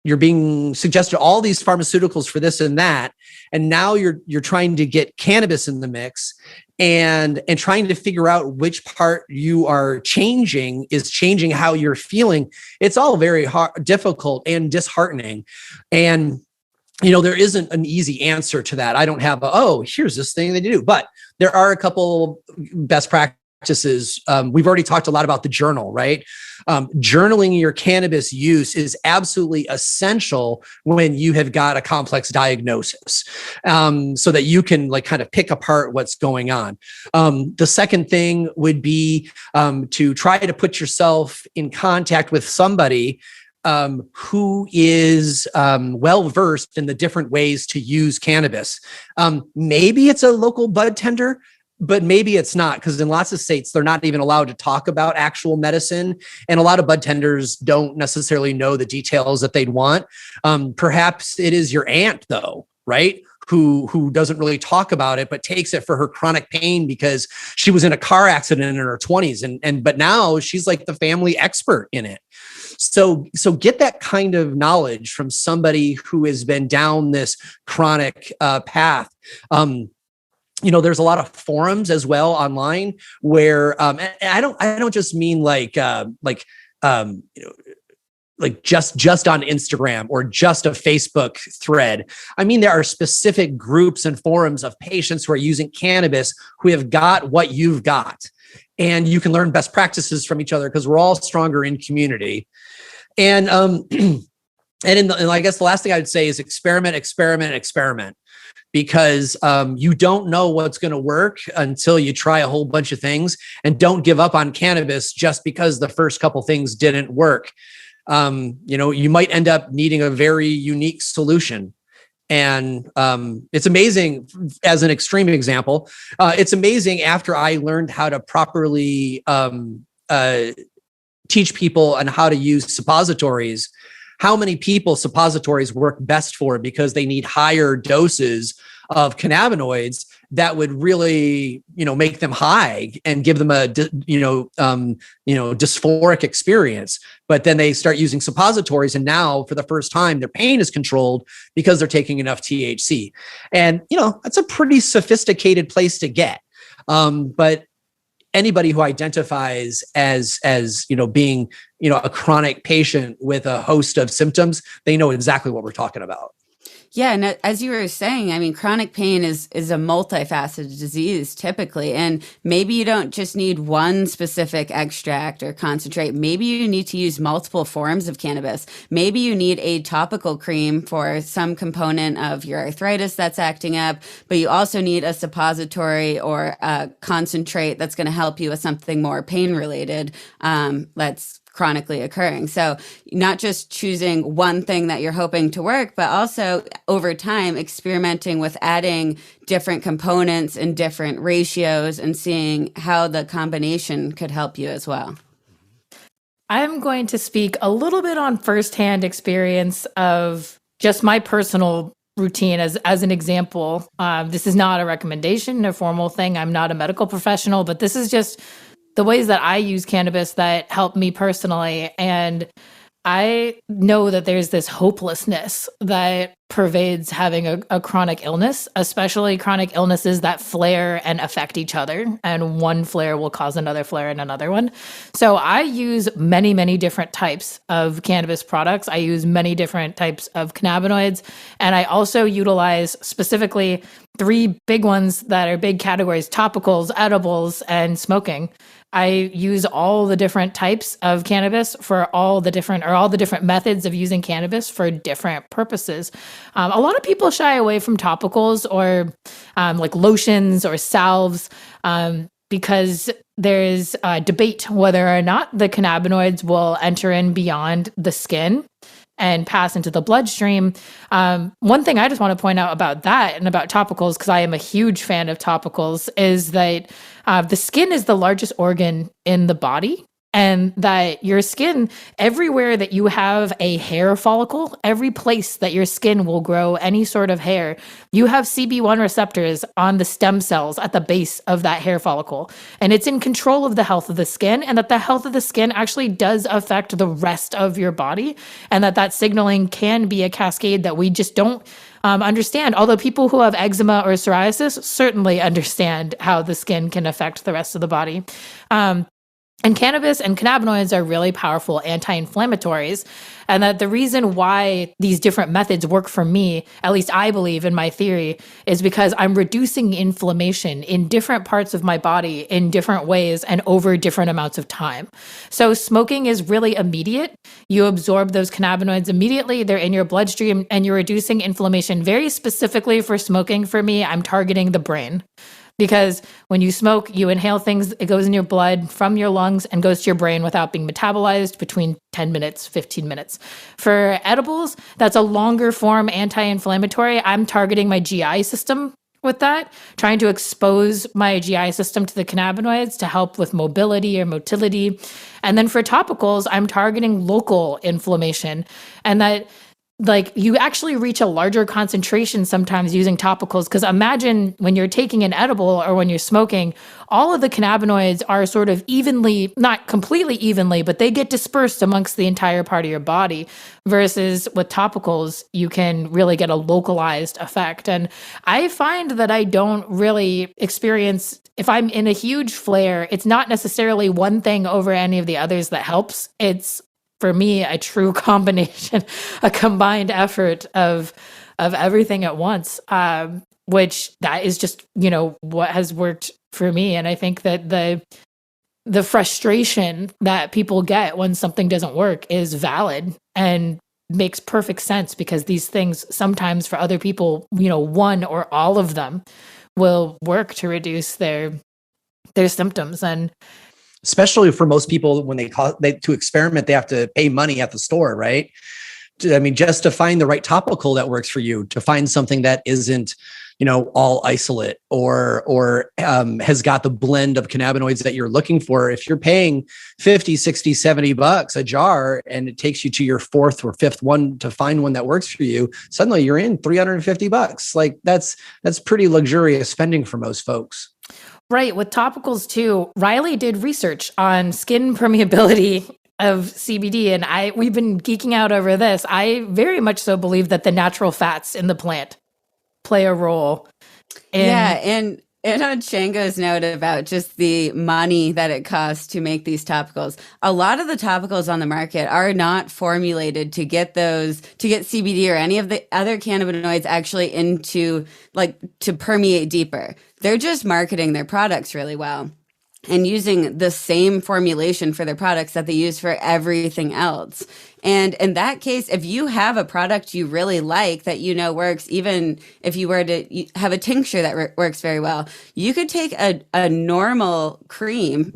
you're being suggested all these pharmaceuticals for this and that. And now you're trying to get cannabis in the mix and trying to figure out which part you are changing is changing how you're feeling. It's all very hard, difficult and disheartening. And, there isn't an easy answer to that. I don't have here's this thing that you do, but there are a couple best practices. We've already talked a lot about the journal, right? Journaling your cannabis use is absolutely essential when you have got a complex diagnosis, so that you can kind of pick apart what's going on. The second thing would be to try to put yourself in contact with somebody who is well-versed in the different ways to use cannabis. Maybe it's a local bud tender, but maybe it's not, because in lots of states, they're not even allowed to talk about actual medicine. And a lot of bud tenders don't necessarily know the details that they'd want. Perhaps it is your aunt, though, right? who doesn't really talk about it, but takes it for her chronic pain because she was in a car accident in her 20s. But now she's like the family expert in it. So get that kind of knowledge from somebody who has been down this chronic path. There's a lot of forums as well online where and I don't just mean like just on Instagram or just a Facebook thread. I mean, there are specific groups and forums of patients who are using cannabis who have got what you've got. And you can learn best practices from each other because we're all stronger in community. And and I guess the last thing I would say is experiment, because you don't know what's going to work until you try a whole bunch of things, and don't give up on cannabis just because the first couple things didn't work. You might end up needing a very unique solution. And it's amazing, as an extreme example, it's amazing after I learned how to properly teach people on how to use suppositories, how many people suppositories work best for, because they need higher doses of cannabinoids that would really, make them high and give them a, dysphoric experience. But then they start using suppositories, and now for the first time, their pain is controlled because they're taking enough THC. And, that's a pretty sophisticated place to get. But anybody who identifies as being, a chronic patient with a host of symptoms, they know exactly what we're talking about. Yeah, and as you were saying, I mean, chronic pain is a multifaceted disease typically, and maybe you don't just need one specific extract or concentrate. Maybe you need to use multiple forms of cannabis. Maybe you need a topical cream for some component of your arthritis that's acting up, but you also need a suppository or a concentrate that's going to help you with something more pain related that's chronically occurring. So not just choosing one thing that you're hoping to work, but also over time experimenting with adding different components and different ratios and seeing how the combination could help you as well. I'm going to speak a little bit on firsthand experience of just my personal routine as an example. This is not a recommendation, a formal thing. I'm not a medical professional, but this is just the ways that I use cannabis that help me personally. And I know that there's this hopelessness that pervades having a chronic illness, especially chronic illnesses that flare and affect each other. And one flare will cause another flare and another one. So I use many, many different types of cannabis products. I use many different types of cannabinoids. And I also utilize specifically 3 big ones that are big categories: topicals, edibles, and smoking. I use all the different types of cannabis for all the different methods of using cannabis for different purposes. A lot of people shy away from topicals or like lotions or salves because there's a debate whether or not the cannabinoids will enter in beyond the skin and pass into the bloodstream. One thing I just want to point out about that and about topicals, because I am a huge fan of topicals, is that the skin is the largest organ in the body. And that your skin, everywhere that you have a hair follicle, every place that your skin will grow any sort of hair, you have CB1 receptors on the stem cells at the base of that hair follicle. And it's in control of the health of the skin, and that the health of the skin actually does affect the rest of your body. And that signaling can be a cascade that we just don't understand. Although people who have eczema or psoriasis certainly understand how the skin can affect the rest of the body. And cannabis and cannabinoids are really powerful anti-inflammatories. And that the reason why these different methods work for me, at least I believe in my theory, is because I'm reducing inflammation in different parts of my body in different ways and over different amounts of time. So smoking is really immediate. You absorb those cannabinoids immediately. They're in your bloodstream and you're reducing inflammation. Very specifically for smoking, for me, I'm targeting the brain. Because when you smoke, you inhale things, it goes in your blood from your lungs and goes to your brain without being metabolized between 10 minutes, 15 minutes. For edibles, that's a longer form anti-inflammatory. I'm targeting my GI system with that, trying to expose my GI system to the cannabinoids to help with mobility or motility. And then for topicals, I'm targeting local inflammation. And that like you actually reach a larger concentration sometimes using topicals. Because imagine when you're taking an edible or when you're smoking, all of the cannabinoids are sort of evenly, not completely evenly, but they get dispersed amongst the entire part of your body. Versus with topicals, you can really get a localized effect. And I find that I don't really experience, if I'm in a huge flare, it's not necessarily one thing over any of the others that helps. It's, for me, a true combination, a combined effort of everything at once, which that is just, what has worked for me. And I think that the frustration that people get when something doesn't work is valid and makes perfect sense, because these things sometimes for other people, one or all of them will work to reduce their symptoms. And especially for most people, when to experiment, they have to pay money at the store, right? I mean, just to find the right topical that works for you, to find something that isn't, all isolate or has got the blend of cannabinoids that you're looking for. If you're paying 50, 60, 70 bucks a jar and it takes you to your fourth or fifth one to find one that works for you, suddenly you're in 350 bucks. Like that's pretty luxurious spending for most folks. Right. With topicals too, Riley did research on skin permeability of CBD, and we've been geeking out over this. I very much so believe that the natural fats in the plant play a role. And on Shango's note about just the money that it costs to make these topicals, a lot of the topicals on the market are not formulated to get CBD or any of the other cannabinoids actually into, to permeate deeper. They're just marketing their products really well and using the same formulation for their products that they use for everything else. And in that case, if you have a product you really like that works, even if you were to have a tincture that works very well, you could take a normal cream,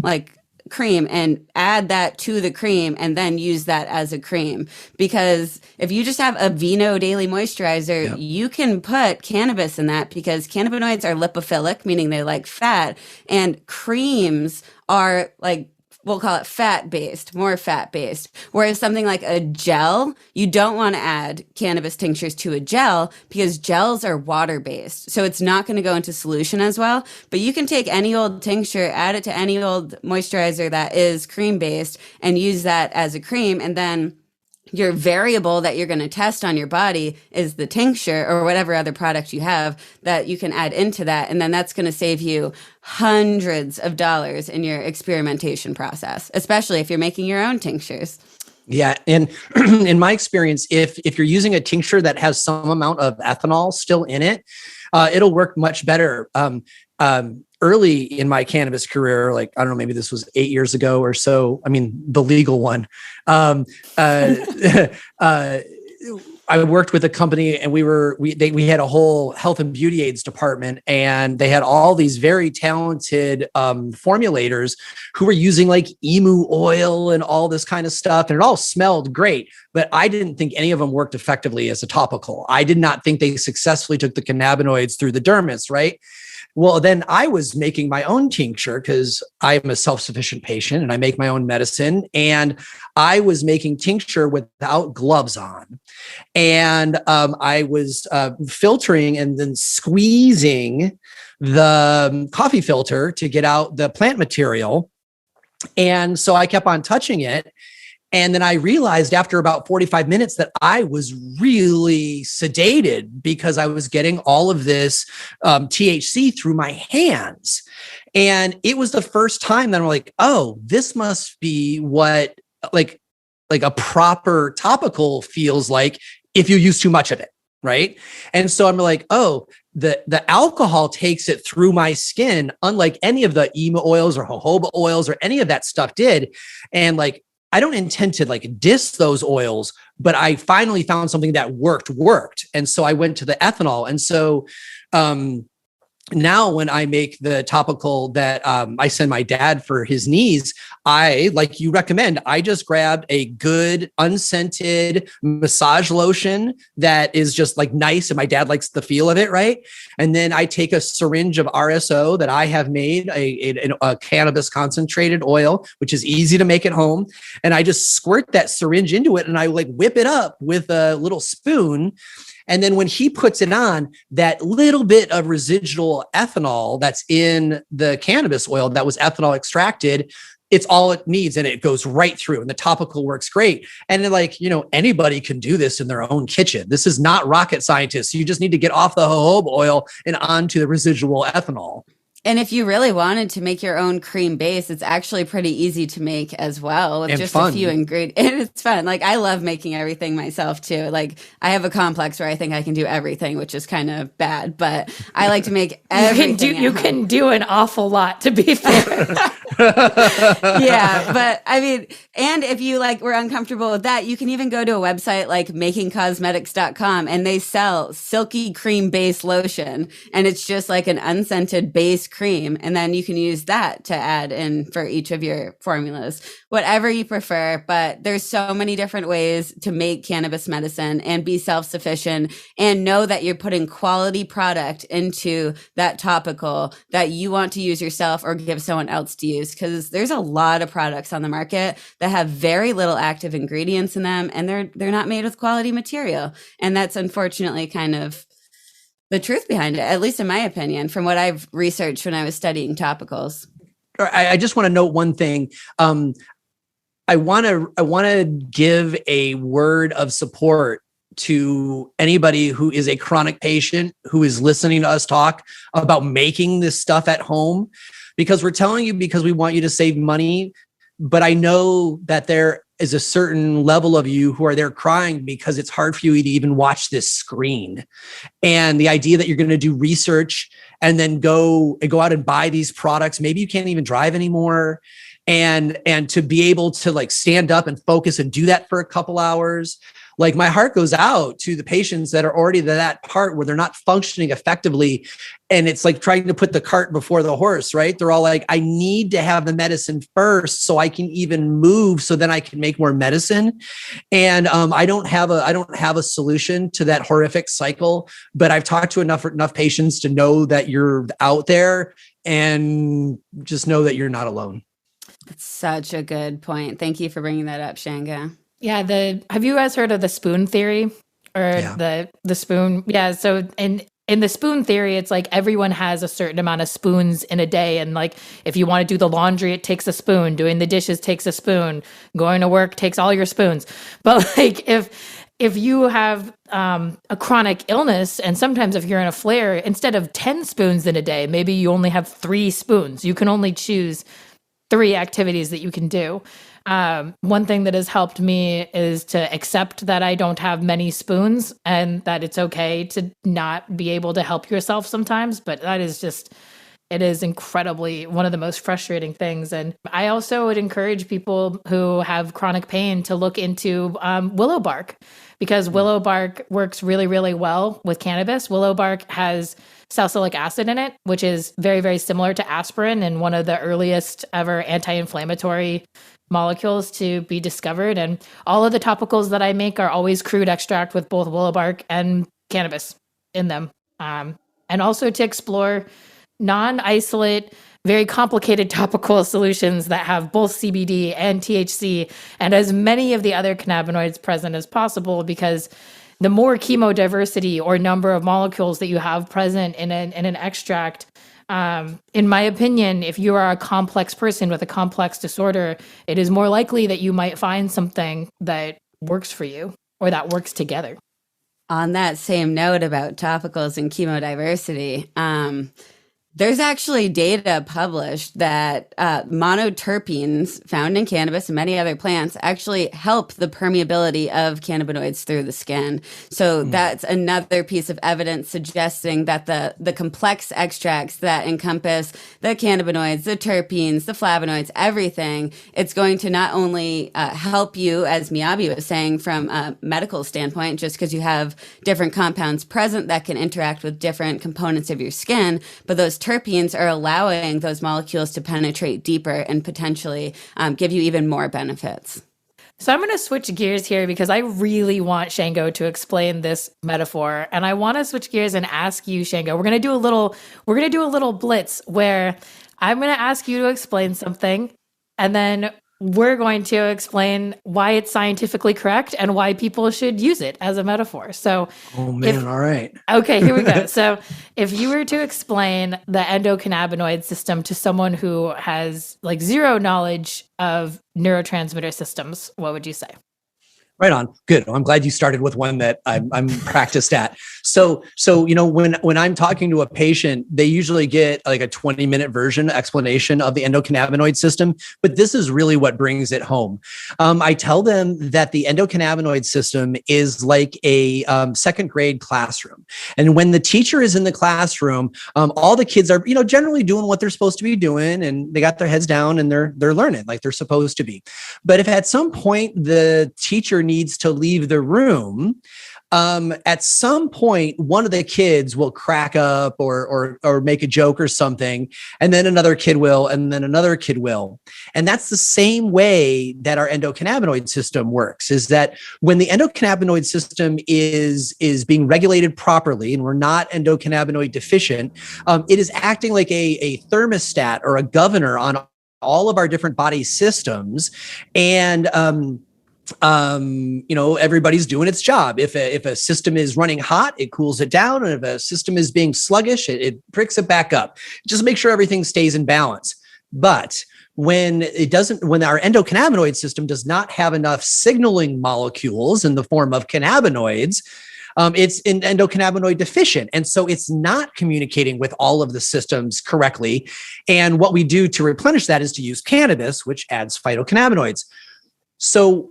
and add that to the cream and then use that as a cream. Because if you just have a Vino Daily Moisturizer, you can put cannabis in that, because cannabinoids are lipophilic, meaning they like fat, and creams are we'll call it more fat-based. Whereas something like a gel, you don't want to add cannabis tinctures to a gel, because gels are water-based. So it's not going to go into solution as well. But you can take any old tincture, add it to any old moisturizer that is cream-based, and use that as a cream. And then your variable that you're going to test on your body is the tincture or whatever other product you have that you can add into that. And then that's going to save you hundreds of dollars in your experimentation process, especially if you're making your own tinctures. Yeah. And in my experience, if you're using a tincture that has some amount of ethanol still in it, it'll work much better. Early in my cannabis career, I don't know, maybe this was 8 years ago or so. I mean, the legal one. I worked with a company, and we had a whole health and beauty aids department, and they had all these very talented formulators who were using emu oil and all this kind of stuff, and it all smelled great. But I didn't think any of them worked effectively as a topical. I did not think they successfully took the cannabinoids through the dermis, right? Well, then I was making my own tincture, because I'm a self-sufficient patient and I make my own medicine. And I was making tincture without gloves on. And I was filtering and then squeezing the coffee filter to get out the plant material. And so I kept on touching it. And then I realized after about 45 minutes that I was really sedated, because I was getting all of this THC through my hands. And it was the first time that I'm like, oh, this must be what a proper topical feels like if you use too much of it. Right. And so I'm like, oh, the alcohol takes it through my skin, unlike any of the emu oils or jojoba oils or any of that stuff did. And I don't intend to diss those oils, but I finally found something that worked. And so I went to the ethanol. And so now when I make the topical that I send my dad for his knees, I, like you recommend, I just grabbed a good unscented massage lotion that is just like nice, and my dad likes the feel of it, right? And then I take a syringe of RSO that I have made, a cannabis concentrated oil, which is easy to make at home, and I just squirt that syringe into it, and I like whip it up with a little spoon. And then when he puts it on, that little bit of residual ethanol that's in the cannabis oil that was ethanol extracted, it's all it needs, and it goes right through, and the topical works great. And then, like, anybody can do this in their own kitchen. This is not rocket scientists. You just need to get off the jojoba oil and onto the residual ethanol. And if you really wanted to make your own cream base, it's actually pretty easy to make as well with And just fun. a few ingredients. And it's fun. Like, I love making everything myself too. Like, I have a complex where I think I can do everything, which is kind of bad, but I like to make everything. You can do an awful lot, to be fair. Yeah, but I mean, and if you were uncomfortable with that, you can even go to a website like makingcosmetics.com, and they sell silky cream base lotion, and it's just like an unscented base cream, and then you can use that to add in for each of your formulas, whatever you prefer. But there's so many different ways to make cannabis medicine and be self-sufficient and know that you're putting quality product into that topical that you want to use yourself or give someone else to use, because there's a lot of products on the market that have very little active ingredients in them, and they're not made with quality material. And that's unfortunately kind of the truth behind it, at least in my opinion, from what I've researched when I was studying topicals. I just want to note one thing. I want to give a word of support to anybody who is a chronic patient who is listening to us talk about making this stuff at home, because we're telling you because we want you to save money. But I know that there is a certain level of you who are there crying because it's hard for you to even watch this screen. And the idea that you're going to do research and then go out and buy these products, maybe you can't even drive anymore. And to be able to stand up and focus and do that for a couple hours, my heart goes out to the patients that are already to that part where they're not functioning effectively. And it's like trying to put the cart before the horse, right? They're all like, I need to have the medicine first so I can even move, so then I can make more medicine. And I don't have a solution to that horrific cycle, but I've talked to enough patients to know that you're out there, and just know that you're not alone. That's such a good point. Thank you for bringing that up, Shango. Yeah, have you guys heard of the spoon theory, or the spoon? Yeah, so in the spoon theory, it's like everyone has a certain amount of spoons in a day, and if you want to do the laundry, it takes a spoon. Doing the dishes takes a spoon. Going to work takes all your spoons. But if you have a chronic illness, and sometimes if you're in a flare, instead of 10 spoons in a day, maybe you only have 3 spoons. You can only choose 3 activities that you can do. One thing that has helped me is to accept that I don't have many spoons, and that it's okay to not be able to help yourself sometimes. But that is it is incredibly one of the most frustrating things. And I also would encourage people who have chronic pain to look into willow bark, because willow bark works really, really well with cannabis. Willow bark has salicylic acid in it, which is very, very similar to aspirin, and one of the earliest ever anti-inflammatory molecules to be discovered. And all of the topicals that I make are always crude extract with both willow bark and cannabis in them. And also to explore non-isolate, very complicated topical solutions that have both CBD and THC and as many of the other cannabinoids present as possible, because the more chemodiversity or number of molecules that you have present in an extract, in my opinion, if you are a complex person with a complex disorder, it is more likely that you might find something that works for you or that works together. On that same note about topicals and chemodiversity, There's actually data published that monoterpenes found in cannabis and many other plants actually help the permeability of cannabinoids through the skin. So that's another piece of evidence suggesting that the complex extracts that encompass the cannabinoids, the terpenes, the flavonoids, everything, it's going to not only help you, as Miyabi was saying, from a medical standpoint, just because you have different compounds present that can interact with different components of your skin, but those terpenes are allowing those molecules to penetrate deeper and potentially give you even more benefits. So I'm going to switch gears here because I really want Shango to explain this metaphor, and I want to switch gears and ask you, Shango. We're going to do a little blitz where I'm going to ask you to explain something, and then we're going to explain why it's scientifically correct and why people should use it as a metaphor. So, Oh man, all right. Okay, here we go. So if you were to explain the endocannabinoid system to someone who has like zero knowledge of neurotransmitter systems, what would you say? Right on. Good. I'm glad you started with one that I'm practiced at. So when I'm talking to a patient, they usually get like a 20-minute version explanation of the endocannabinoid system, but this is really what brings it home. I tell them that the endocannabinoid system is like a second grade classroom, and when the teacher is in the classroom, all the kids are generally doing what they're supposed to be doing, and they got their heads down and they're learning like they're supposed to be. But if at some point the teacher needs to leave the room, at some point, one of the kids will crack up or make a joke or something, and then another kid will, and then another kid will. And that's the same way that our endocannabinoid system works, is that when the endocannabinoid system is being regulated properly and we're not endocannabinoid deficient, it is acting like a thermostat or a governor on all of our different body systems. And everybody's doing its job. If a system is running hot, it cools it down. And if a system is being sluggish, it pricks it back up. Just make sure everything stays in balance. But when our endocannabinoid system does not have enough signaling molecules in the form of cannabinoids, it's in endocannabinoid deficient. And so it's not communicating with all of the systems correctly. And what we do to replenish that is to use cannabis, which adds phytocannabinoids. So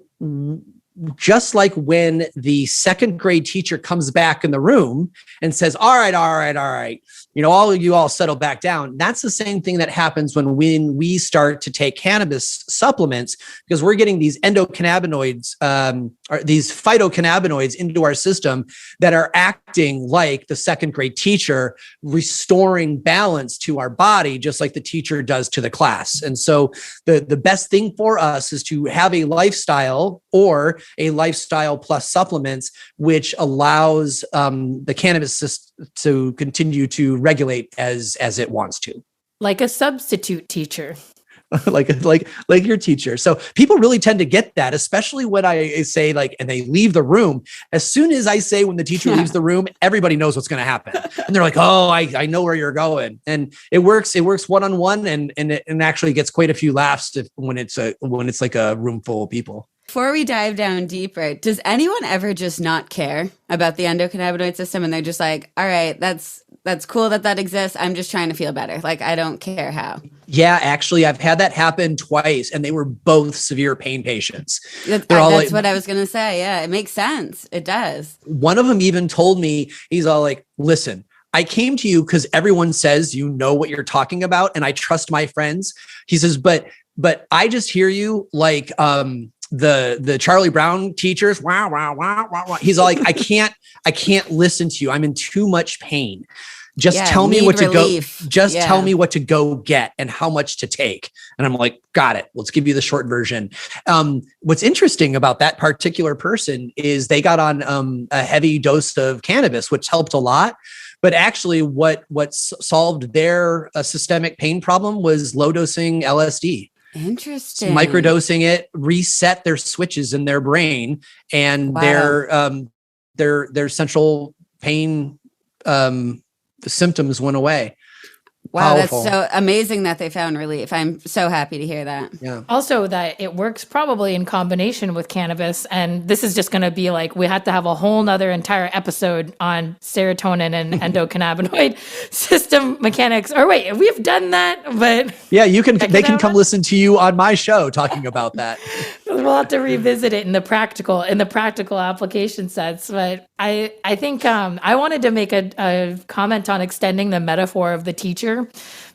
just like when the second grade teacher comes back in the room and says, all right, all of you all settle back down. That's the same thing that happens when we start to take cannabis supplements, because we're getting these endocannabinoids, or these phytocannabinoids into our system that are acting like the second grade teacher, restoring balance to our body, just like the teacher does to the class. And so the best thing for us is to have a lifestyle or a lifestyle plus supplements, which allows the cannabis system to continue to regulate as it wants to. Like a substitute teacher. like your teacher. So people really tend to get that, especially when I say and they leave the room. As soon as I say when the teacher leaves the room, everybody knows what's going to happen. And they're like, oh, I know where you're going. And it works one-on-one and it actually gets quite a few laughs when it's like a room full of people. Before we dive down deeper, does anyone ever just not care about the endocannabinoid system? And they're just like, all right, that's cool that exists. I'm just trying to feel better. Like, I don't care how. Yeah, actually, I've had that happen twice, and they were both severe pain patients. That's what I was going to say. Yeah, it makes sense. It does. One of them even told me, he's all like, listen, I came to you because everyone says you know what you're talking about, and I trust my friends. He says, but I just hear you like the Charlie Brown teachers. Wow, wow, wow, wow, wow. He's all like, I can't listen to you. I'm in too much pain. Just tell me what relief. To go. Just tell me what to go get and how much to take. And I'm like, got it. Let's give you the short version. What's interesting about that particular person is they got on a heavy dose of cannabis, which helped a lot. But actually, what solved their systemic pain problem was low dosing LSD. Interesting. Microdosing it reset their switches in their brain, and their central pain the symptoms went away. Wow, Powerful. that's so amazing that they found relief. I'm so happy to hear that. Yeah. Also, that it works probably in combination with cannabis. And this is just going to be like, we have to have a whole nother entire episode on serotonin and endocannabinoid system mechanics. Or wait, we've done that, but Yeah, they can come listen to you on my show talking about that. we'll have to revisit it in the practical application sets. But I think I wanted to make a comment on extending the metaphor of the teacher,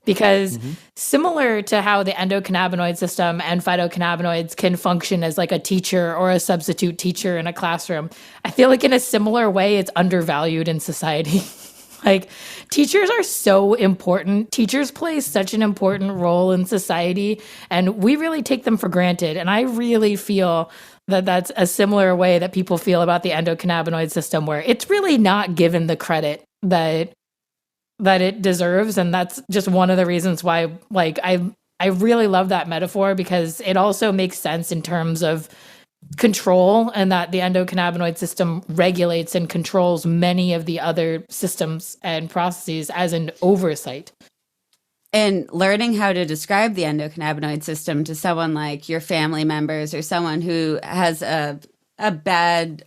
because similar to how the endocannabinoid system and phytocannabinoids can function as like a teacher or a substitute teacher in a classroom, I feel like in a similar way it's undervalued in society. Like, teachers are so important. Teachers play such an important role in society, and we really take them for granted. And I really feel that that's a similar way that people feel about the endocannabinoid system, where it's really not given the credit that it deserves. And that's just one of the reasons why, like, I really love that metaphor, because it also makes sense in terms of control, and that the endocannabinoid system regulates and controls many of the other systems and processes as an oversight. And learning how to describe the endocannabinoid system to someone like your family members or someone who has a bad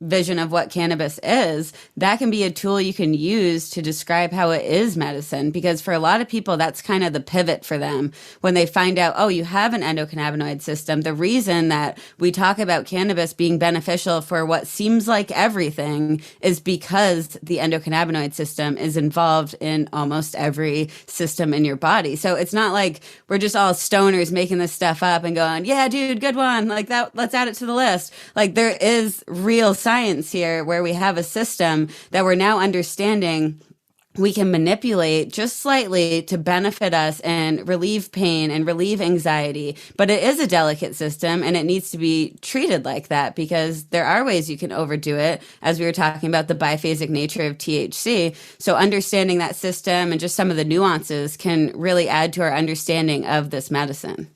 vision of what cannabis is, that can be a tool you can use to describe how it is medicine. Because for a lot of people, that's kind of the pivot for them when they find out, oh, you have an endocannabinoid system. The reason that we talk about cannabis being beneficial for what seems like everything is because the endocannabinoid system is involved in almost every system in your body. So it's not like we're just all stoners making this stuff up and going, yeah, dude, good one. Like that, let's add it to the list. Like, there is real science here where we have a system that we're now understanding we can manipulate just slightly to benefit us and relieve pain and relieve anxiety. But it is a delicate system, and it needs to be treated like that, because there are ways you can overdo it, as we were talking about the biphasic nature of THC. So understanding that system and just some of the nuances can really add to our understanding of this medicine.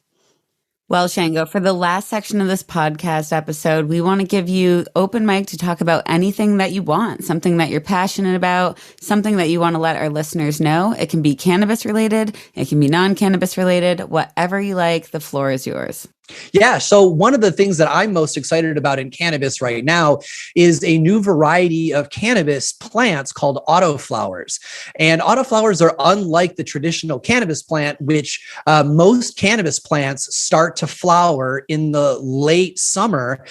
Well, Shango, for the last section of this podcast episode, we want to give you open mic to talk about anything that you want, something that you're passionate about, something that you want to let our listeners know. It can be cannabis related, it can be non-cannabis related, whatever you like, the floor is yours. Yeah. So one of the things that I'm most excited about in cannabis right now is a new variety of cannabis plants called autoflowers. And autoflowers are unlike the traditional cannabis plant, which most cannabis plants start to flower in the late summer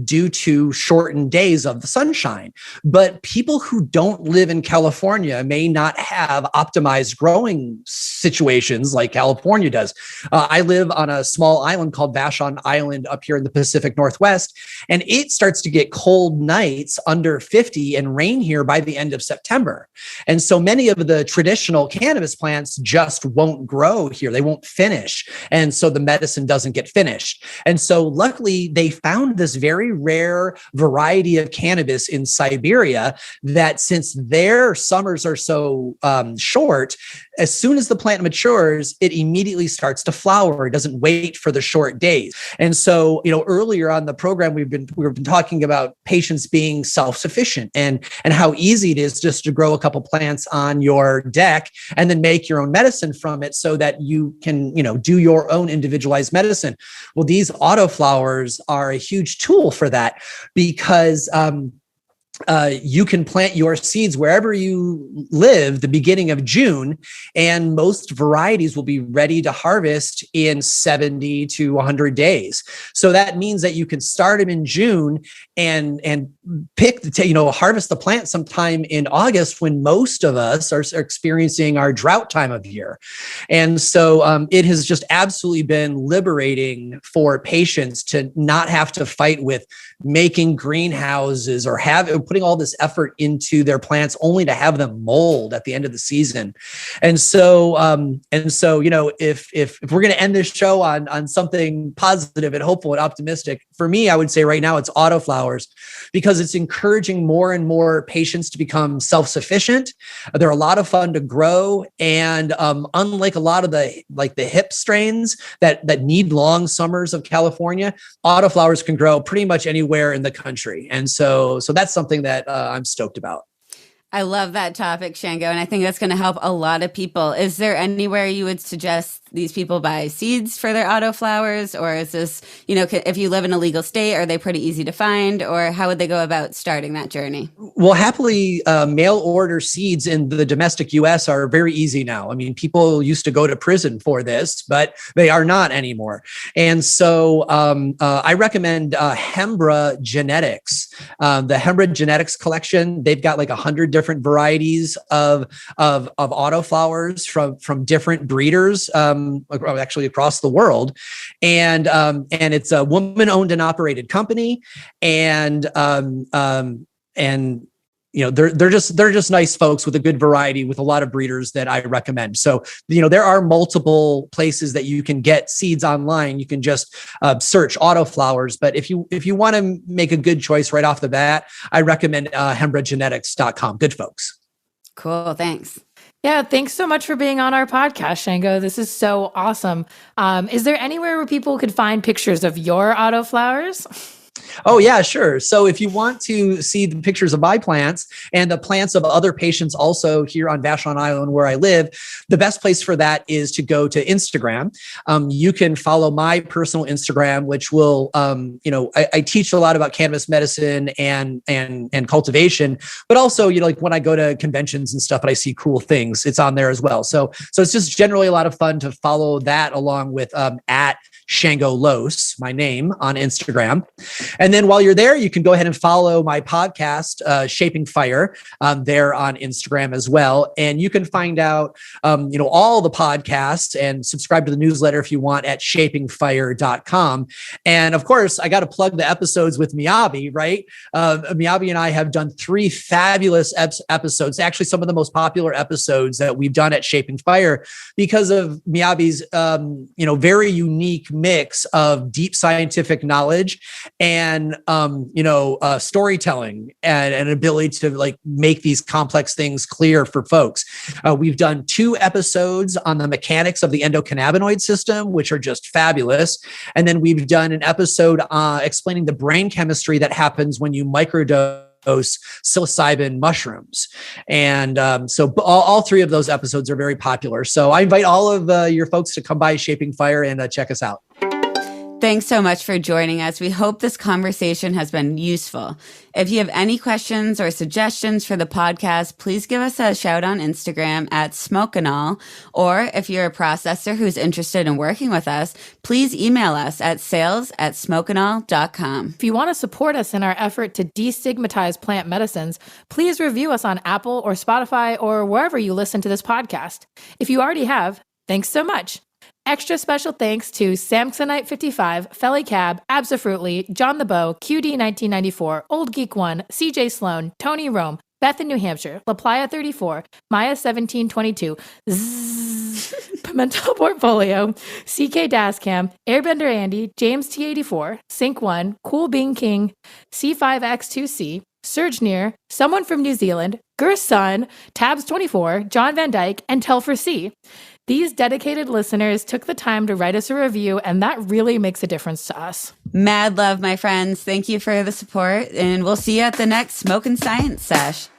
due to shortened days of the sunshine. But people who don't live in California may not have optimized growing situations like California does. I live on a small island called Vashon Island up here in the Pacific Northwest, and it starts to get cold nights under 50 and rain here by the end of September. And so many of the traditional cannabis plants just won't grow here. They won't finish. And so the medicine doesn't get finished. And so luckily they found this very rare variety of cannabis in Siberia that, since their summers are so short, as soon as the plant matures, it immediately starts to flower. It doesn't wait for the short days. And so, earlier on the program, we've been talking about patients being self-sufficient and how easy it is just to grow a couple plants on your deck and then make your own medicine from it, so that you can, do your own individualized medicine. Well, these autoflowers are a huge tool for that, because you can plant your seeds wherever you live the beginning of June, and most varieties will be ready to harvest in 70 to 100 days. So that means that you can start them in June and pick harvest the plant sometime in August, when most of us are experiencing our drought time of year. And so it has just absolutely been liberating for patients to not have to fight with making greenhouses or putting all this effort into their plants only to have them mold at the end of the season. And so, if we're going to end this show on something positive and hopeful and optimistic, for me, I would say right now it's autoflowers, because it's encouraging more and more patients to become self-sufficient. They're a lot of fun to grow. And unlike a lot of the hip strains that need long summers of California, autoflowers can grow pretty much anywhere in the country. And so that's something that I'm stoked about. I love that topic, Shango, and I think that's going to help a lot of people. Is there anywhere you would suggest these people buy seeds for their autoflowers? Or is this, if you live in a legal state, are they pretty easy to find? Or how would they go about starting that journey? Well, happily, mail order seeds in the domestic US are very easy now. I mean, people used to go to prison for this, but they are not anymore. And so I recommend Hembra Genetics. The Hembra Genetics collection, they've got like 100 different varieties of autoflowers from different breeders, actually across the world, and it's a woman-owned and operated company, and they're just nice folks with a good variety with a lot of breeders that I recommend. So there are multiple places that you can get seeds online. You can just search autoflowers, but if you want to make a good choice right off the bat, I recommend hembragenetics.com. Good folks. Cool. Thanks. Yeah, thanks so much for being on our podcast, Shango. This is so awesome. Is there anywhere where people could find pictures of your autoflowers? Oh, yeah, sure. So if you want to see the pictures of my plants and the plants of other patients also here on Vashon Island where I live, the best place for that is to go to Instagram. You can follow my personal Instagram, which will, I teach a lot about cannabis medicine and cultivation, but also, like when I go to conventions and stuff and I see cool things, it's on there as well. So it's just generally a lot of fun to follow that along with at Shango Los, my name, on Instagram. And then while you're there, you can go ahead and follow my podcast, Shaping Fire, there on Instagram as well. And you can find out, all the podcasts and subscribe to the newsletter if you want at shapingfire.com. And of course, I got to plug the episodes with Miyabi, right? Miyabi and I have done 3 fabulous episodes, actually some of the most popular episodes that we've done at Shaping Fire because of Miyabi's, very unique mix of deep scientific knowledge and storytelling and an ability to make these complex things clear for folks. We've done 2 episodes on the mechanics of the endocannabinoid system, which are just fabulous. And then we've done an episode explaining the brain chemistry that happens when you microdose psilocybin mushrooms. And so all 3 of those episodes are very popular. So I invite all of your folks to come by Shaping Fire and check us out. Thanks so much for joining us. We hope this conversation has been useful. If you have any questions or suggestions for the podcast, please give us a shout on Instagram at Smoke'n'All. Or if you're a processor who's interested in working with us, please email us at sales@smoke'n'all.com. If you want to support us in our effort to destigmatize plant medicines, please review us on Apple or Spotify or wherever you listen to this podcast. If you already have, thanks so much. Extra special thanks to Samsonite55, Felly Cab, Absolutely, John the Bow, QD 1994, Old Geek 1, CJ Sloan, Tony Rome, Beth in New Hampshire, La Playa 34, Maya 1722, Pimentel Portfolio, CK Dascam, Airbender Andy, James T84, Sync 1, Cool Bean King, C5X2C, Surge Near, Someone from New Zealand, Gerson, Tabs 24, John Van Dyke, and Telfer C. These dedicated listeners took the time to write us a review, and that really makes a difference to us. Mad love, my friends. Thank you for the support, and we'll see you at the next Smoke and Science Sesh.